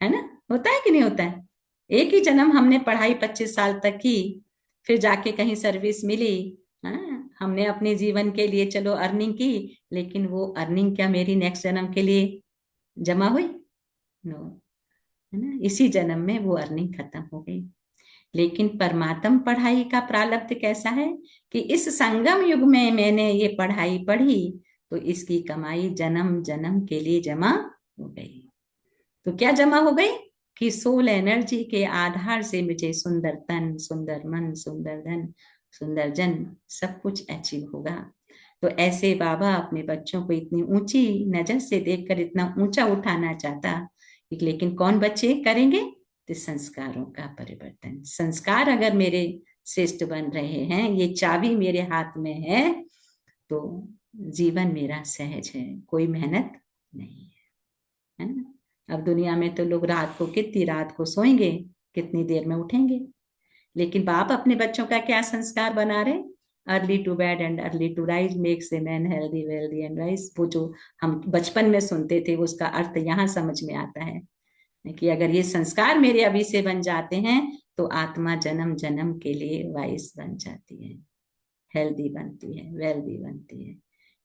है ना। होता है कि नहीं होता है? एक ही जन्म हमने पढ़ाई 25 साल तक की, फिर जाके कहीं सर्विस मिली, हमने अपने जीवन के लिए चलो अर्निंग की, लेकिन वो अर्निंग क्या मेरी नेक्स्ट जन्म के लिए जमा हुई? नो, है ना, इसी जन्म में वो अर्निंग खत्म हो गई। लेकिन परमात्म पढ़ाई का प्रारब्ध कैसा है कि इस संगम युग में मैंने ये पढ़ाई पढ़ी, तो इसकी कमाई जन्म जन्म के लिए जमा हो गई। तो क्या जमा हो गई कि सोल एनर्जी के आधार से मुझे सुंदर तन, सुंदर मन, सुंदर धन, सुंदर जन सब कुछ अचीव होगा। तो ऐसे बाबा अपने बच्चों को इतनी ऊंची नजर से देखकर इतना ऊंचा उठाना चाहता, लेकिन कौन बच्चे करेंगे? तो संस्कारों का परिवर्तन। संस्कार अगर मेरे श्रेष्ठ बन रहे हैं, ये चाबी मेरे हाथ में है, तो जीवन मेरा सहज है, कोई मेहनत नहीं है ना। अब दुनिया में तो लोग रात को कितनी रात को सोएंगे, कितनी देर में उठेंगे, लेकिन बाप अपने बच्चों का क्या संस्कार बना रहे? Early to bed and early to rise makes a man healthy wealthy and wise. वो जो हम बचपन में सुनते थे, उसका अर्थ यहाँ समझ में आता है कि अगर ये संस्कार मेरे अभी से बन जाते हैं, तो आत्मा जन्म जन्म के लिए वाइस बन जाती है, हेल्दी बनती है, वेल्दी बनती है।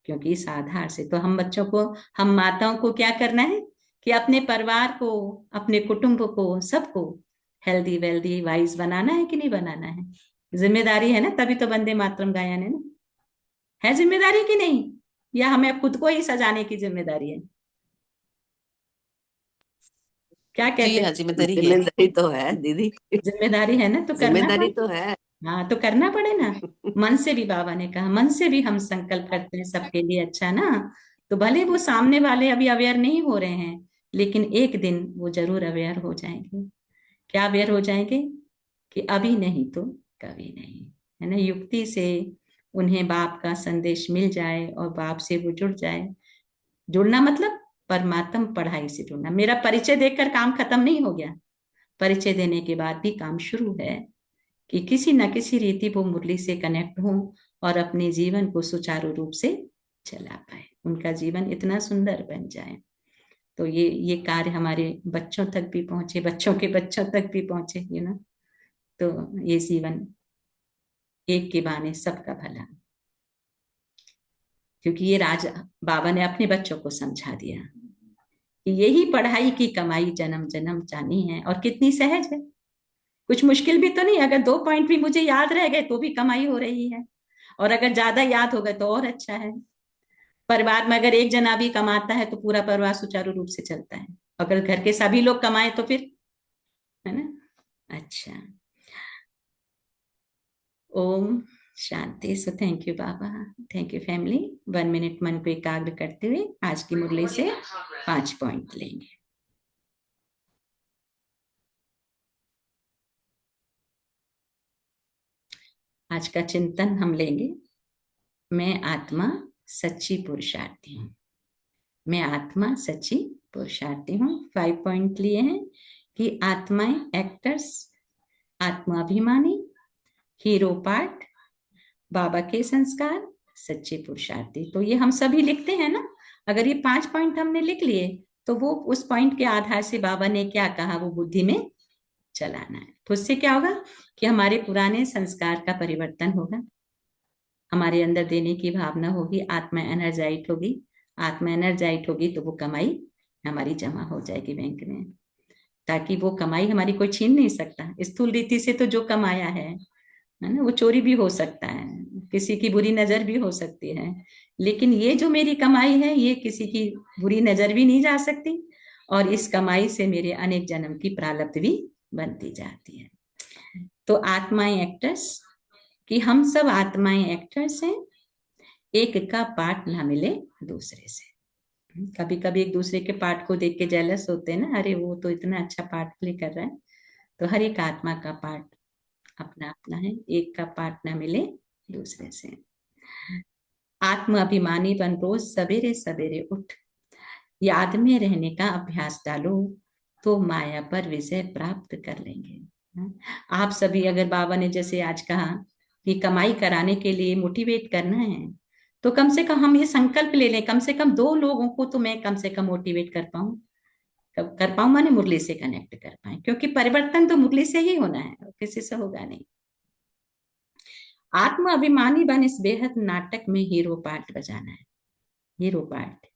क्योंकि इस आधार से तो हम बच्चों को, हम माताओं को क्या करना है कि अपने परिवार को, अपने कुटुंब को, सबको हेल्दी वेल्दी वाइज बनाना है कि नहीं बनाना है? जिम्मेदारी है ना, तभी तो वंदे मातरम गायन है ना। है जिम्मेदारी कि नहीं? या हमें खुद को ही सजाने की जिम्मेदारी है? क्या कहते जी हाँ, हैं? जिम्मेदारी है। जिम्मेदारी तो है दीदी, जिम्मेदारी है ना, तो करना जिम्मेदारी पड़े। तो है। हाँ, तो करना पड़े ना। मन से भी, बाबा ने कहा मन से भी हम संकल्प करते हैं सबके लिए अच्छा ना, तो भले वो सामने वाले अभी अवेयर नहीं हो रहे हैं, लेकिन एक दिन वो जरूर अवेयर हो जाएंगे। क्या अवेयर हो जाएंगे? कि अभी नहीं तो कभी नहीं, है ना। युक्ति से उन्हें बाप का संदेश मिल जाए और बाप से वो जुड़ जाए। जुड़ना मतलब परमात्म पढ़ाई से जुड़ना। मेरा परिचय देकर काम खत्म नहीं हो गया, परिचय देने के बाद भी काम शुरू है कि किसी न किसी रीति वो मुरली से कनेक्ट हो और अपने जीवन को सुचारू रूप से चला पाए, उनका जीवन इतना सुंदर बन जाए। तो ये कार्य हमारे बच्चों तक भी पहुंचे, बच्चों के बच्चों तक भी पहुंचे, ना। तो ये जीवन एक के बहाने सबका भला, क्योंकि ये राज बाबा ने अपने बच्चों को समझा दिया कि यही पढ़ाई की कमाई जन्म जन्म जानी है, और कितनी सहज है, कुछ मुश्किल भी तो नहीं। अगर 2 पॉइंट भी मुझे याद रह गए तो भी कमाई हो रही है, और अगर ज्यादा याद हो गए तो और अच्छा है। परिवार में अगर एक जना भी कमाता है तो पूरा परिवार सुचारू रूप से चलता है। अगर घर के सभी लोग कमाए तो फिर, है ना। अच्छा, ओम शांति। So thank you Baba, thank you family. 1 minute मन को एकाग्र करते हुए आज की मुरली से 5 पॉइंट लेंगे। आज का चिंतन हम लेंगे, मैं आत्मा सच्ची पुरुषार्थी हूँ। मैं आत्मा सच्ची पुरुषार्थी हूँ। 5 पॉइंट लिए हैं कि आत्माएं एक्टर्स, आत्माभिमानी, हीरो पार्ट, बाबा के संस्कार, सच्चे पुरुषार्थी। तो ये हम सभी लिखते हैं ना। अगर ये 5 पॉइंट हमने लिख लिए, तो वो उस पॉइंट के आधार से बाबा ने क्या कहा वो बुद्धि में चलाना है। तो उससे क्या होगा कि हमारे पुराने संस्कार का परिवर्तन होगा, हमारे अंदर देने की भावना होगी, आत्मा एनर्जाइट होगी। आत्मा एनर्जाइट होगी तो वो कमाई हमारी जमा हो जाएगी बैंक में, ताकि वो कमाई हमारी कोई छीन नहीं सकता। स्थूल रीति से तो जो कमाया है ना, वो चोरी भी हो सकता है, किसी की बुरी नजर भी हो सकती है, लेकिन ये जो मेरी कमाई है ये किसी की बुरी नजर भी नहीं जा सकती, और इस कमाई से मेरे अनेक जन्म की प्रारब्ध भी बनती जाती है। तो आत्माएं एक्टर्स, कि हम सब आत्माएं एक्टर्स हैं, एक का पार्ट ना मिले दूसरे से। कभी कभी एक दूसरे के पार्ट को देख के जेलस होते हैं ना, अरे वो तो इतना अच्छा पार्ट प्ले कर रहा है। तो हर एक आत्मा का पार्ट अपना अपना है, एक का पार्ट ना मिले दूसरे से। आत्म अभिमानी बन, रोज सवेरे सवेरे उठ याद में रहने का अभ्यास डालो, तो माया पर विजय प्राप्त कर लेंगे। आप सभी, अगर बाबा ने जैसे आज कहा कि कमाई कराने के लिए मोटिवेट करना है, तो कम से कम हम ये संकल्प ले लें, कम से कम 2 लोगों को तो मैं कम से कम मोटिवेट कर पाऊं माने मुरली से कनेक्ट कर पाए, क्योंकि परिवर्तन तो मुरली से ही होना है, किसी से होगा नहीं। आत्म अभिमानी बन इस बेहद नाटक में हीरो पार्ट बजाना है। Hero part.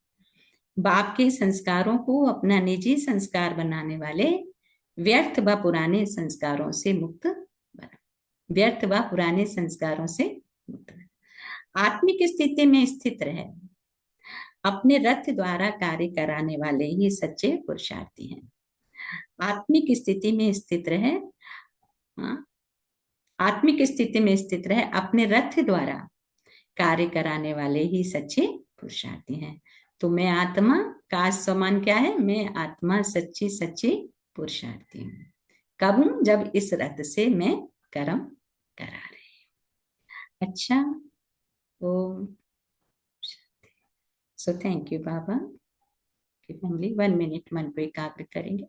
बाप के संस्कारों को अपना निजी संस्कार बनाने वाले व्यर्थ व पुराने संस्कारों से मुक्त बना। व्यर्थ व पुराने संस्कारों से मुक्त बना। आत्मिक स्थिति में स्थित रहे। अपने रथ द्वारा कार्य कराने वाले ही सच्चे पुरुषार्थी हैं। आत्मिक स्थिति में स्थित रहे। आत्मिक स्थिति में स्थित रहे, अपने रथ द्वारा कार्य कराने वाले ही सच्चे पुरुषार्थी हैं। तो मैं आत्मा का समान क्या है? मैं आत्मा सच्ची सच्ची पुरुषार्थी हूँ। कब हूं? जब इस रथ से मैं कर्म करा रही हूँ। अच्छा, ओम so thank you Baba. Family 1 minute मन को एकाग्र करेंगे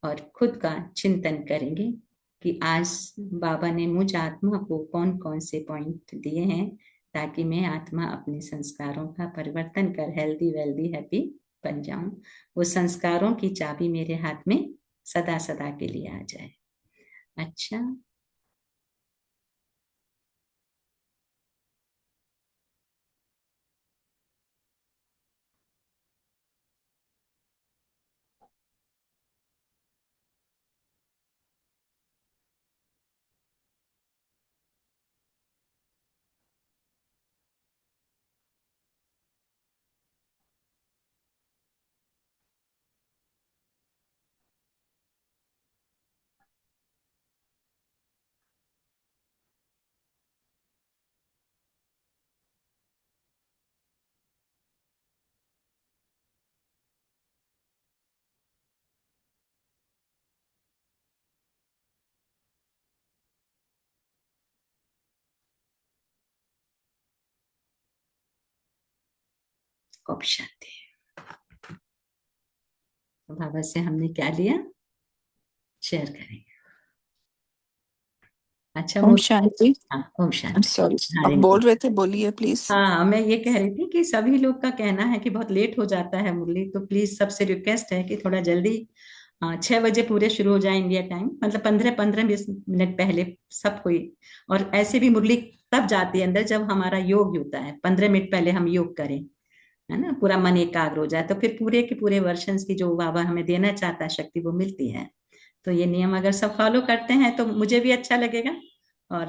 और खुद का चिंतन करेंगे कि आज बाबा ने मुझ आत्मा को कौन कौन से पॉइंट दिए हैं ताकि मैं आत्मा अपने संस्कारों का परिवर्तन कर हेल्दी वेल्दी हैप्पी बन जाऊं। वो संस्कारों की चाबी मेरे हाथ में सदा सदा के लिए आ जाए। अच्छा, खूब शांति। बाबा से हमने क्या लिया शेयर करेंगे। अच्छा, ओम शांति। हाँ, ओम शांति। सॉरी, हाँ आप रिंकू। बोल रहे थे, बोलिए प्लीज। हाँ, मैं ये कह रही थी कि सभी लोग का कहना है कि बहुत लेट हो जाता है मुरली, तो प्लीज सबसे रिक्वेस्ट है कि थोड़ा जल्दी 6 बजे पूरे शुरू हो जाए इंडिया टाइम, मतलब 15-15-20 मिनट पहले सब कोई। और ऐसे भी मुरली तब जाती है अंदर जब हमारा योग होता है, 15 मिनट पहले हम योग करें, है ना, पूरा मन एकाग्र हो जाए, तो फिर पूरे के पूरे वर्षन की जो बाबा हमें देना चाहता है शक्ति वो मिलती है। तो ये नियम अगर सब फॉलो करते हैं तो मुझे भी अच्छा लगेगा और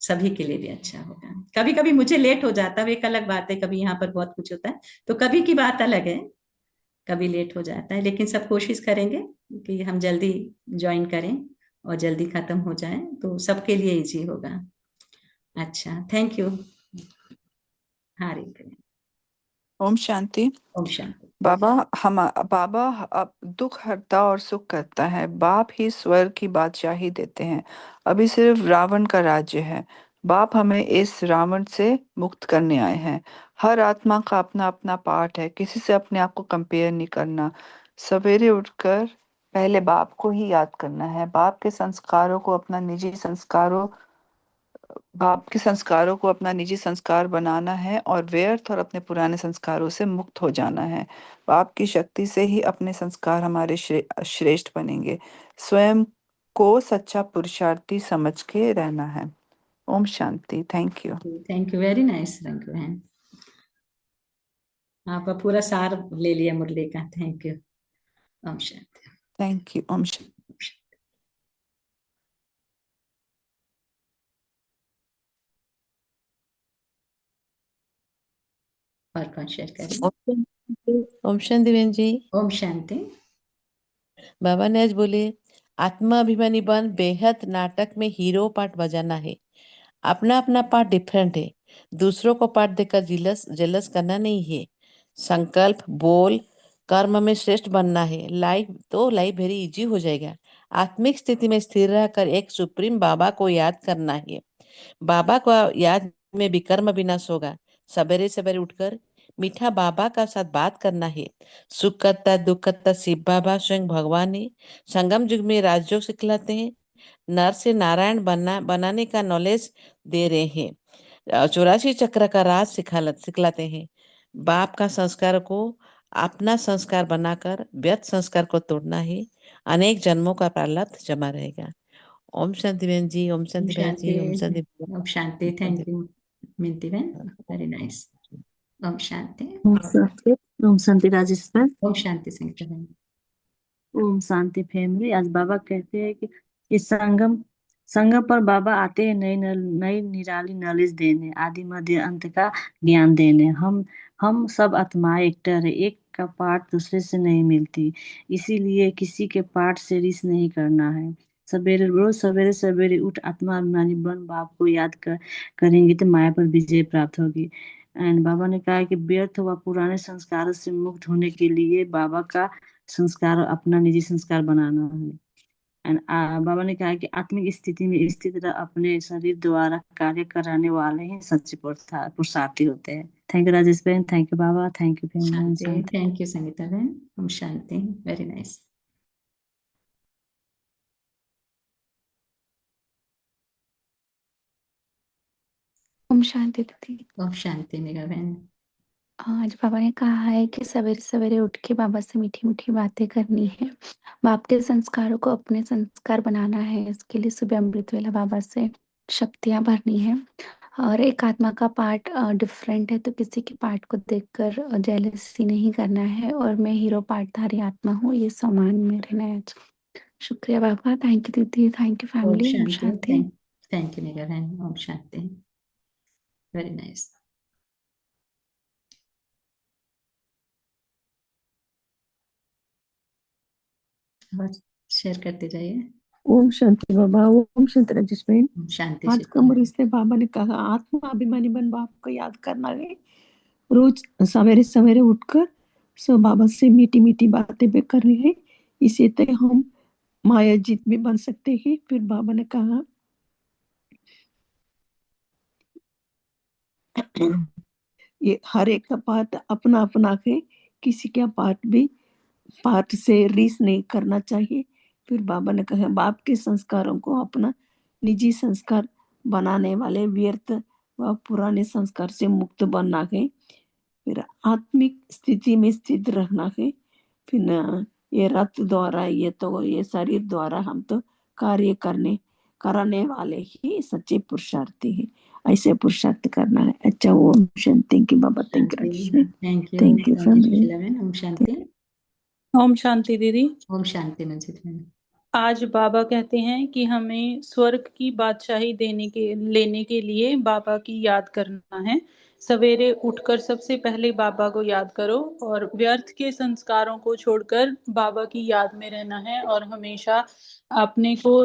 सभी के लिए भी अच्छा होगा। कभी कभी मुझे लेट हो जाता है, एक अलग बात है, कभी यहाँ पर बहुत कुछ होता है, तो कभी की बात अलग है, कभी लेट हो जाता है, लेकिन सब कोशिश करेंगे कि हम जल्दी ज्वाइन करें और जल्दी खत्म हो जाए तो सबके लिए इजी होगा। अच्छा, थैंक यू। हाँ रे। ओम शांति। ओम शांति। बाबा, हम बाबा अब दुख हरता और सुख करता है। बाप ही स्वर्ग की बादशाही देते हैं। अभी सिर्फ रावण का राज्य है। बाप हमें इस रावण से मुक्त करने आए हैं। हर आत्मा का अपना अपना पार्ट है, किसी से अपने आप को कंपेयर नहीं करना। सवेरे उठकर पहले बाप को ही याद करना है। बाप के संस्कारों को अपना निजी संस्कारों बाप के संस्कारों को अपना निजी संस्कार बनाना है और व्यर्थ और अपने पुराने संस्कारों से मुक्त हो जाना है। बाप की शक्ति से ही अपने संस्कार हमारे श्रेष्ठ बनेंगे। स्वयं को सच्चा पुरुषार्थी समझ के रहना है। ओम शांति। Thank you. Thank you, very nice रंग बहन। आप पूरा सार ले लिया मुरली का, थैंक यू। ओम शांति। Thank you. ओम शांति। और कौन शेयर करें? ओम शांति बहन जी। ओम शांति। बाबा ने आज बोले, आत्माभिमानी बन बेहद नाटक में हीरो पार्ट बजाना है। अपना अपना पार्ट डिफरेंट है, दूसरों को पार्ट देकर जेलस जेलस करना नहीं है। संकल्प बोल कर्म में श्रेष्ठ बनना है। लाइफ वेरी इजी हो जाएगा। आत्मिक स्थिति में स्थिर रहकर एक सुप्रीम बाबा को याद करना है। बाबा को याद में विकर्म विनाश होगा। सवेरे सवेरे उठकर मीठा बाबा का साथ बात करना है। सुख करता दुख करता शिव बाबा स्वयं भगवान है। संगम युग में राजयोग सिखलाते हैं। नर से नारायण बनाने का नॉलेज दे रहे हैं। 84 चक्र का राज सिखलाते हैं। बाप का संस्कार को अपना संस्कार बनाकर व्यर्थ संस्कार को तोड़ना है। अनेक जन्मों का प्रारब्ध जमा रहेगा। ओम शांति बहन जी, ओम ओम शांति बहन जी, ओम शांति शांति। भैया, ओम शांति। ओम थैंक शांति। यू मिंती बहन, वेरी नाइस। ओम शांति। ओम शांति। ओम शांति राजेश मैम। ओम शांति संगीता बहन। ओम शांति फैमिली। आज बाबा कहते हैं कि इस संगम संगम पर बाबा आते हैं नई निराली नॉलेज देने, आदि मध्य अंत का ज्ञान देने। हम सब आत्माएं एक्टर है, एक का पार्ट दूसरे से नहीं मिलती, इसीलिए किसी के पार्ट से रिस नहीं करना है। सवेरे रोज सवेरे सवेरे उठ आत्मा अभिमानी बन बाप को याद करेंगे तो माया पर विजय प्राप्त होगी। एंड बाबा ने कहा है कि व्यर्थ व पुराने संस्कारों से मुक्त होने के लिए बाबा का संस्कार अपना निजी संस्कार बनाना है। एंड बाबा ने कहा कि आत्मिक स्थिति में स्थित रह अपने शरीर द्वारा कार्य कराने वाले ही सच्चे पुरुषार्थी होते हैं। थैंक यू राजेश बहन, thank you Baba, thank you family. Shanti. Thank you Sangeeta बहन। ओम शांति, वेरी नाइस। ओम शांति दीदी। ओम शांति मेघा बहन। आज बाबा ने कहा है कि सवेरे सवेरे उठ के बाबा से मीठी मीठी बातें करनी है, बाप के संस्कारों को अपने संस्कार बनाना है। इसके लिए सुबह अमृत वेला बाबा से शक्तियां भरनी है। और एक आत्मा का पार्ट डिफरेंट है तो किसी के पार्ट को देखकर जेलसी नहीं करना है। और मैं हीरो पार्टधारी आत्मा हूँ, ये सम्मान में रहना है। शुक्रिया बाबा। थैंक यू दीदी, थैंक यू ओम फैमिली। ओम शांति। शांति। थैंक यू मेघा बहन। ओम शांति, वेरी नाइस। और शेयर करते जाइए। ओम शांति बाबा। ओम शांति राजेश बहन। ओम शांति आज शिव कमर इसलिए बाबा ने कहा आत्मा अभिमानी बन बाप को याद करना है। रोज सवेरे सवेरे उठकर सब बाबा से मीठी मीठी बातें भी करनी है, इसी तरह हम माया जीत भी बन सकते हैं। फिर बाबा ने कहा ये हर एक का पार्ट अपना अपना है, किसी का पार्ट से रीस नहीं करना चाहिए। फिर बाबा ने कहा बाप के संस्कारों को अपना निजी संस्कार बनाने वाले व्यर्थ व पुराने संस्कार से मुक्त बनना है। फिर आत्मिक स्थिति में स्थित रहना है। फिर ये रथ द्वारा ये शरीर द्वारा हम तो कार्य कराने वाले ही सच्चे पुरुषार्थी हैं। ऐसे पुरुषार्थ करना है। अच्छा, ओम शांति। Thank you Baba, thank you Rajesh भाई, thank you. Thank you family. Sheela बहन। ओम शांति। ओम शांति दीदी। ओम शांति मंजित बहन। आज बाबा कहते हैं कि हमें स्वर्ग की बादशाही लेने के लिए बाबा की याद करना है। सवेरे उठकर सबसे पहले बाबा को याद करो और व्यर्थ के संस्कारों को छोड़कर बाबा की याद में रहना है और हमेशा अपने को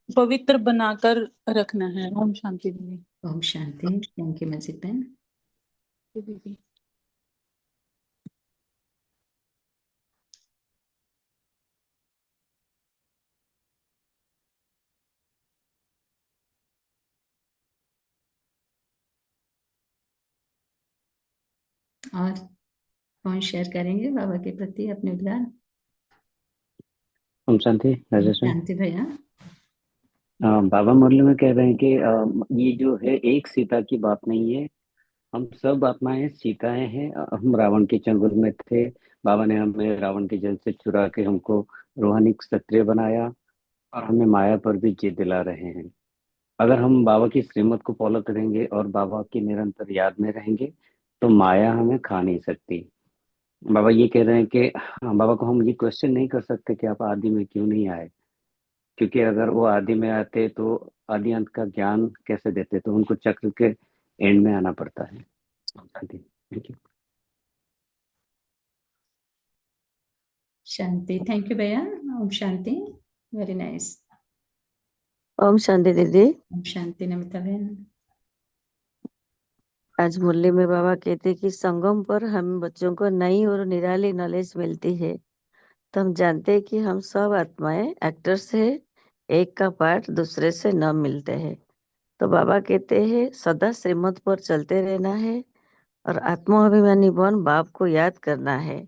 पवित्र बनाकर रखना है। ओम शांति दीदी। ओम शांति। थैंक यू मंजित बहन। दीदी। और कौन शेयर करेंगे बाबा के प्रति अपने उद्गार? ओम शांति राजेश में। शांति भैया। बाबा मुरली में कह रहे हैं कि ये जो है एक सीता की बात नहीं है, हम सब आत्माएं सीताएं हैं। हम रावण के चंगुल में थे, बाबा ने हमें रावण के जल से चुरा के हमको रूहानी क्षत्रिय बनाया और हमें माया पर भी जीत दिला रहे हैं। अगर हम बाबा की श्रीमत को फॉलो करेंगे और बाबा की निरंतर याद में रहेंगे तो माया हमें खा नहीं सकती। बाबा ये कह रहे हैं कि बाबा को हम ये क्वेश्चन नहीं कर सकते कि आप आदि में क्यों नहीं आए, क्योंकि अगर वो आदि में आते तो आदि अंत का ज्ञान कैसे देते, तो उनको चक्र के एंड में आना पड़ता है। Thank you. Shanti. Thank you भैया। ओम शांति, वेरी नाइस। ओम शांति दीदी। ओम शांति नमिता बहन। आज मुरली में बाबा कहते कि संगम पर हम बच्चों को नई और निराली नॉलेज मिलती है, तो हम जानते हैं कि हम सब आत्माएं एक्टर्स है, एक का पार्ट दूसरे से न मिलते हैं। तो बाबा कहते हैं सदा श्रीमत पर चलते रहना है और आत्माभिमानी बन बाप को याद करना है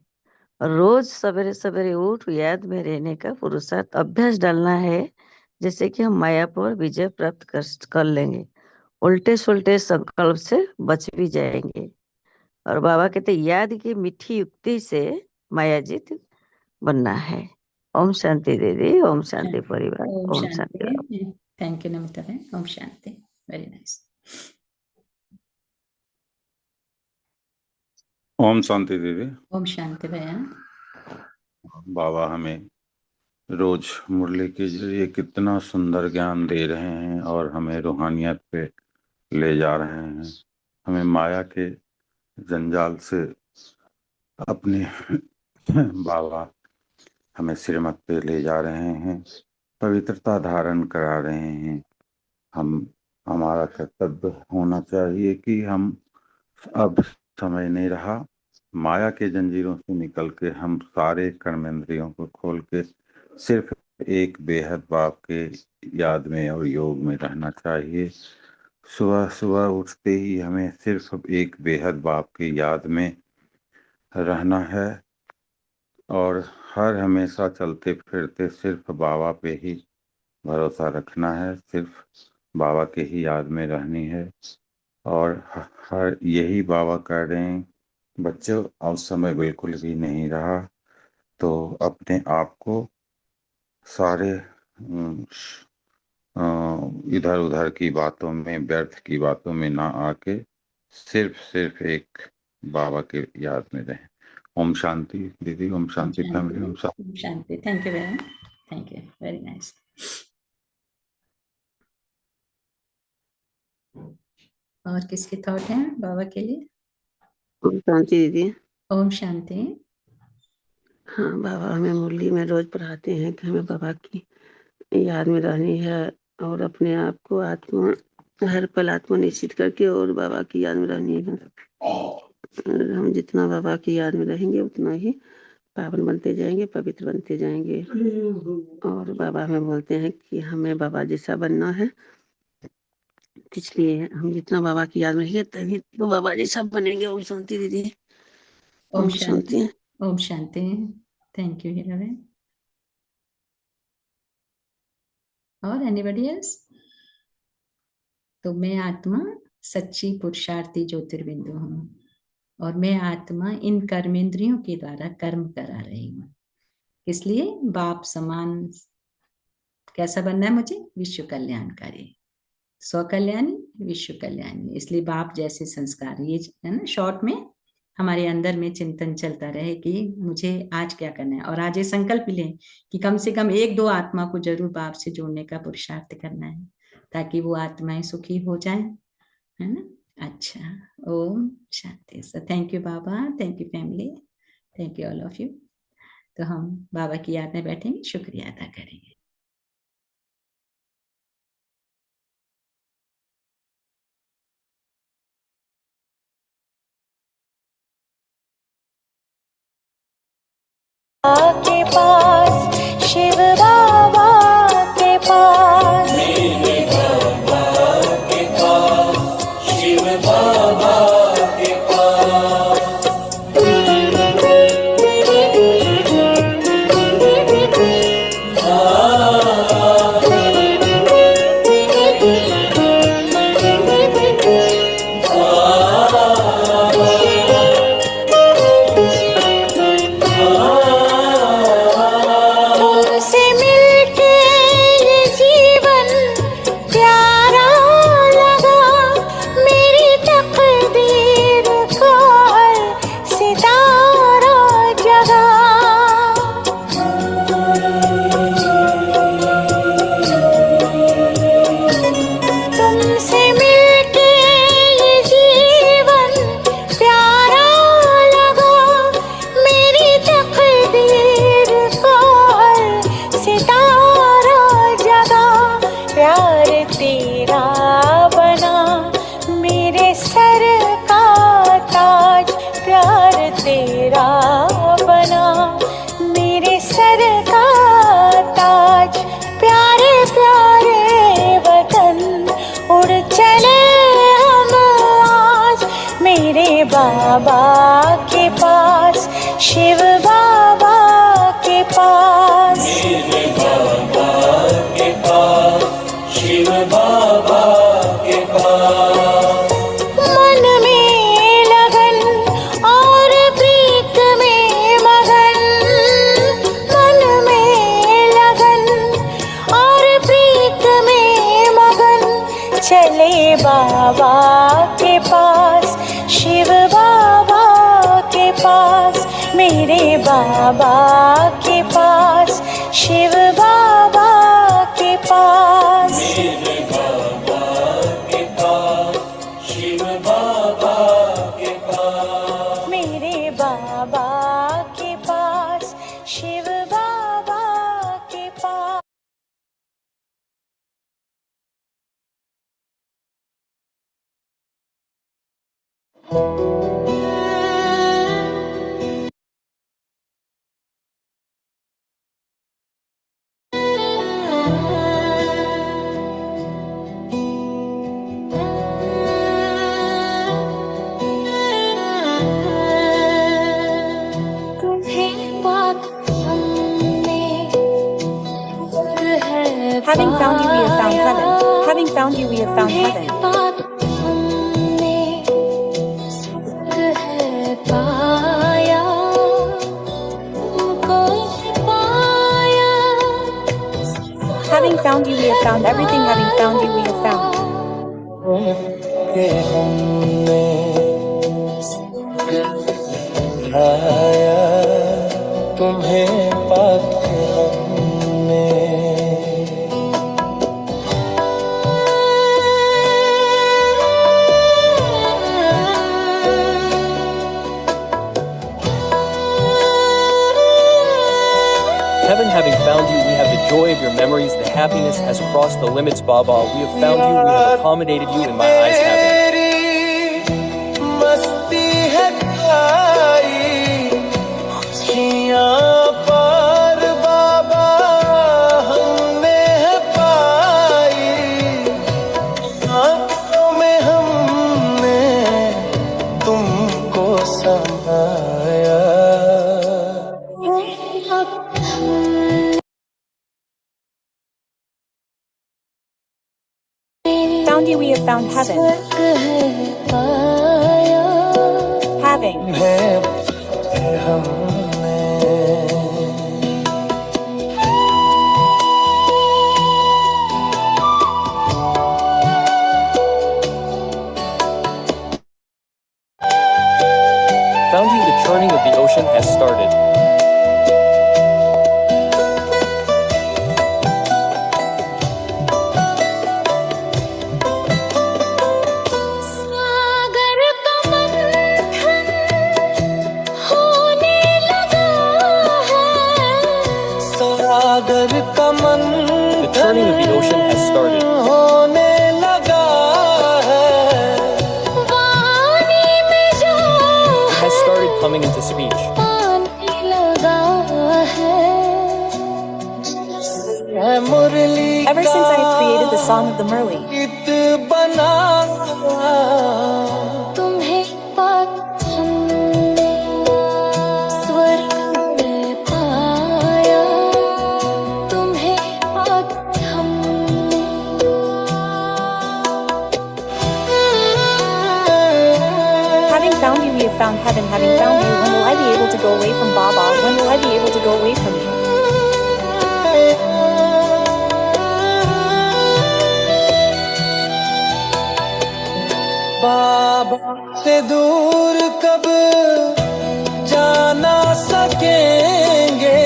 और रोज सवेरे सवेरे उठ याद में रहने का पुरुषार्थ अभ्यास डालना है, जैसे कि हम माया पर विजय प्राप्त कर लेंगे, उल्टे सुल्टे संकल्प से बच भी जाएंगे। और बाबा कहते याद की मीठी युक्ति से मायाजीत बनना है। ओम शांति दीदी, ओम शांति परिवार, ओम ओम शांति बाबा। शांति। थैंक यू नमिता बहन। ओम शांति। Very nice. ओम शांति दीदी। ओम शांति भैया। बाबा हमें रोज मुरली के जरिए कितना सुंदर ज्ञान दे रहे हैं और हमें रूहानियत पे ले जा रहे हैं। हमें माया के जंजाल से अपने बाबा हमें श्रीमत पे ले जा रहे हैं, पवित्रता धारण करा रहे हैं। हमारा कर्तव्य होना चाहिए कि हम अब समय नहीं रहा, माया के जंजीरों से निकल के हम सारे कर्मेंद्रियों को खोल के सिर्फ एक बेहद बाप के याद में और योग में रहना चाहिए। सुबह सुबह उठते ही हमें सिर्फ एक बेहद बाप की याद में रहना है और हर हमेशा चलते फिरते सिर्फ बाबा पे ही भरोसा रखना है, सिर्फ बाबा के ही याद में रहनी है। और हर यही बाबा कह रहे हैं, बच्चों अब समय बिल्कुल भी नहीं रहा, तो अपने आप को सारे इधर उधर की बातों में, व्यर्थ की बातों में ना आके सिर्फ एक बाबा के याद में रहें। ओम शांति दीदी, ओम शांति फैमिली, ओम शांति। ओम शांति। थैंक यू बहन। Thank you. Very nice. और किसके थॉट हैं बाबा के लिए? ओम शांति दीदी। ओम शांति। हाँ, बाबा हमें मुरली में रोज पढ़ाते हैं कि हमें बाबा की याद में रहनी है और अपने आप को आत्मा हर पल आत्मा निश्चित करके और बाबा की याद में रहनी है। और हम जितना बाबा की याद में रहेंगे उतना ही पावन बनते जाएंगे, पवित्र बनते जाएंगे। और बाबा हमें बोलते हैं कि हमें बाबा जैसा बनना है, इसलिए हम जितना बाबा की याद में रहेंगे तभी तो बाबा जैसा बनेंगे। ओम शांति दीदी। ओम शांति। ओम शांति। थैंक यू हीरा बहन। और एनीबॉडी एल्स? तो मैं आत्मा सच्ची पुरुषार्थी ज्योतिर्बिंदु हूँ और मैं आत्मा इन कर्मेंद्रियों के द्वारा कर्म करा रही हूँ। इसलिए बाप समान कैसा बनना है मुझे? विश्व कल्याणकारी, स्वकल्याणी, विश्व कल्याणी। इसलिए बाप जैसे संस्कार, ये है ना, शॉर्ट में हमारे अंदर में चिंतन चलता रहे कि मुझे आज क्या करना है। और आज ये संकल्प लें कि कम से कम एक दो आत्मा को जरूर बाप से जोड़ने का पुरुषार्थ करना है ताकि वो आत्माएं सुखी हो जाएं, है ना। अच्छा, ओम शांति। So thank you Baba, thank you family, thank you all of you. तो हम बाबा की याद में बैठेंगे, शुक्रिया अदा करेंगे। के पास, शिव बाबा के पास, मेरे बाबा के पास, शिव बाबा के पास। बाबा के पास, शिव बाबा के पास, मेरे बाबा के पास, शिव बाबा के पास। मन में लगन और प्रीत में मगन, मन में बाबा के पास, शिव बाबा के पास। मेरे बाबा के पास, शिव बाबा के पास। मेरे बाबा के पास, शिव बाबा के पास। Having found you, we have found heaven. Having found you, we have found heaven. Having found you, we have found everything. Having found you, we have found. Heaven, having found you, we have the joy of your memories. The happiness has crossed the limits, Baba. We have found you. We have accommodated you in my eyes having. Found you, we have found heaven. Having. Found you, the churning of the ocean has started. The churning of the ocean has started. It has started coming into speech. Ever since I have created the song of the Murli, having found you, we have found heaven. Having found you, when will I be able to go away from Baba? When will I be able to go away from you? बाबा से दूर कब जाना सकेंगे।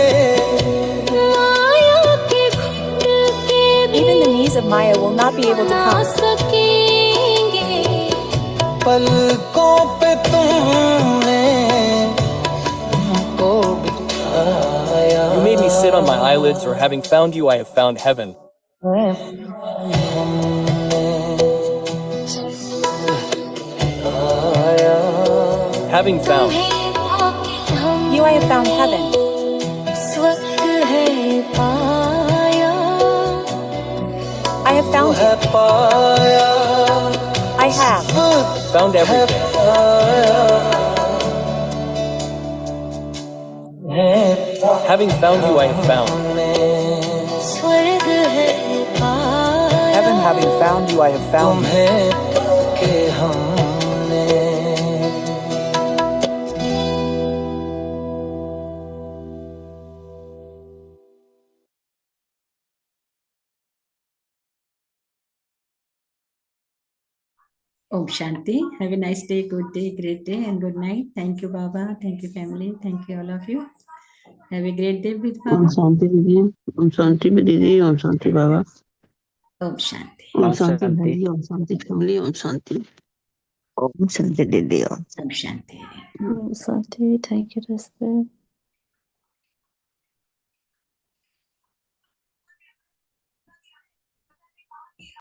Even the knees of Maya will not be able to come. पलकों पे तुमने हमको बिठाया। You made me sit on my eyelids, or having found you, I have found heaven. Having found you, I have found heaven. I have found you. I have found everything. Having found you, I have found. heaven. Having found you, I have found. Om Shanti. Have a nice day, good day, great day, and good night. Thank you, Baba. Thank you, family. Thank you, all of you. Have a great day with ओम बाबा। शांति दीदी, ओम शांति में दीदी, ओम शांति बाबा, ओम शांति। ओम ओम शांति शांति। भाई, ओम शांति फैमिली, ओम शांति, ओम शांति दीदी, ओम शांति। शांति। Thank you.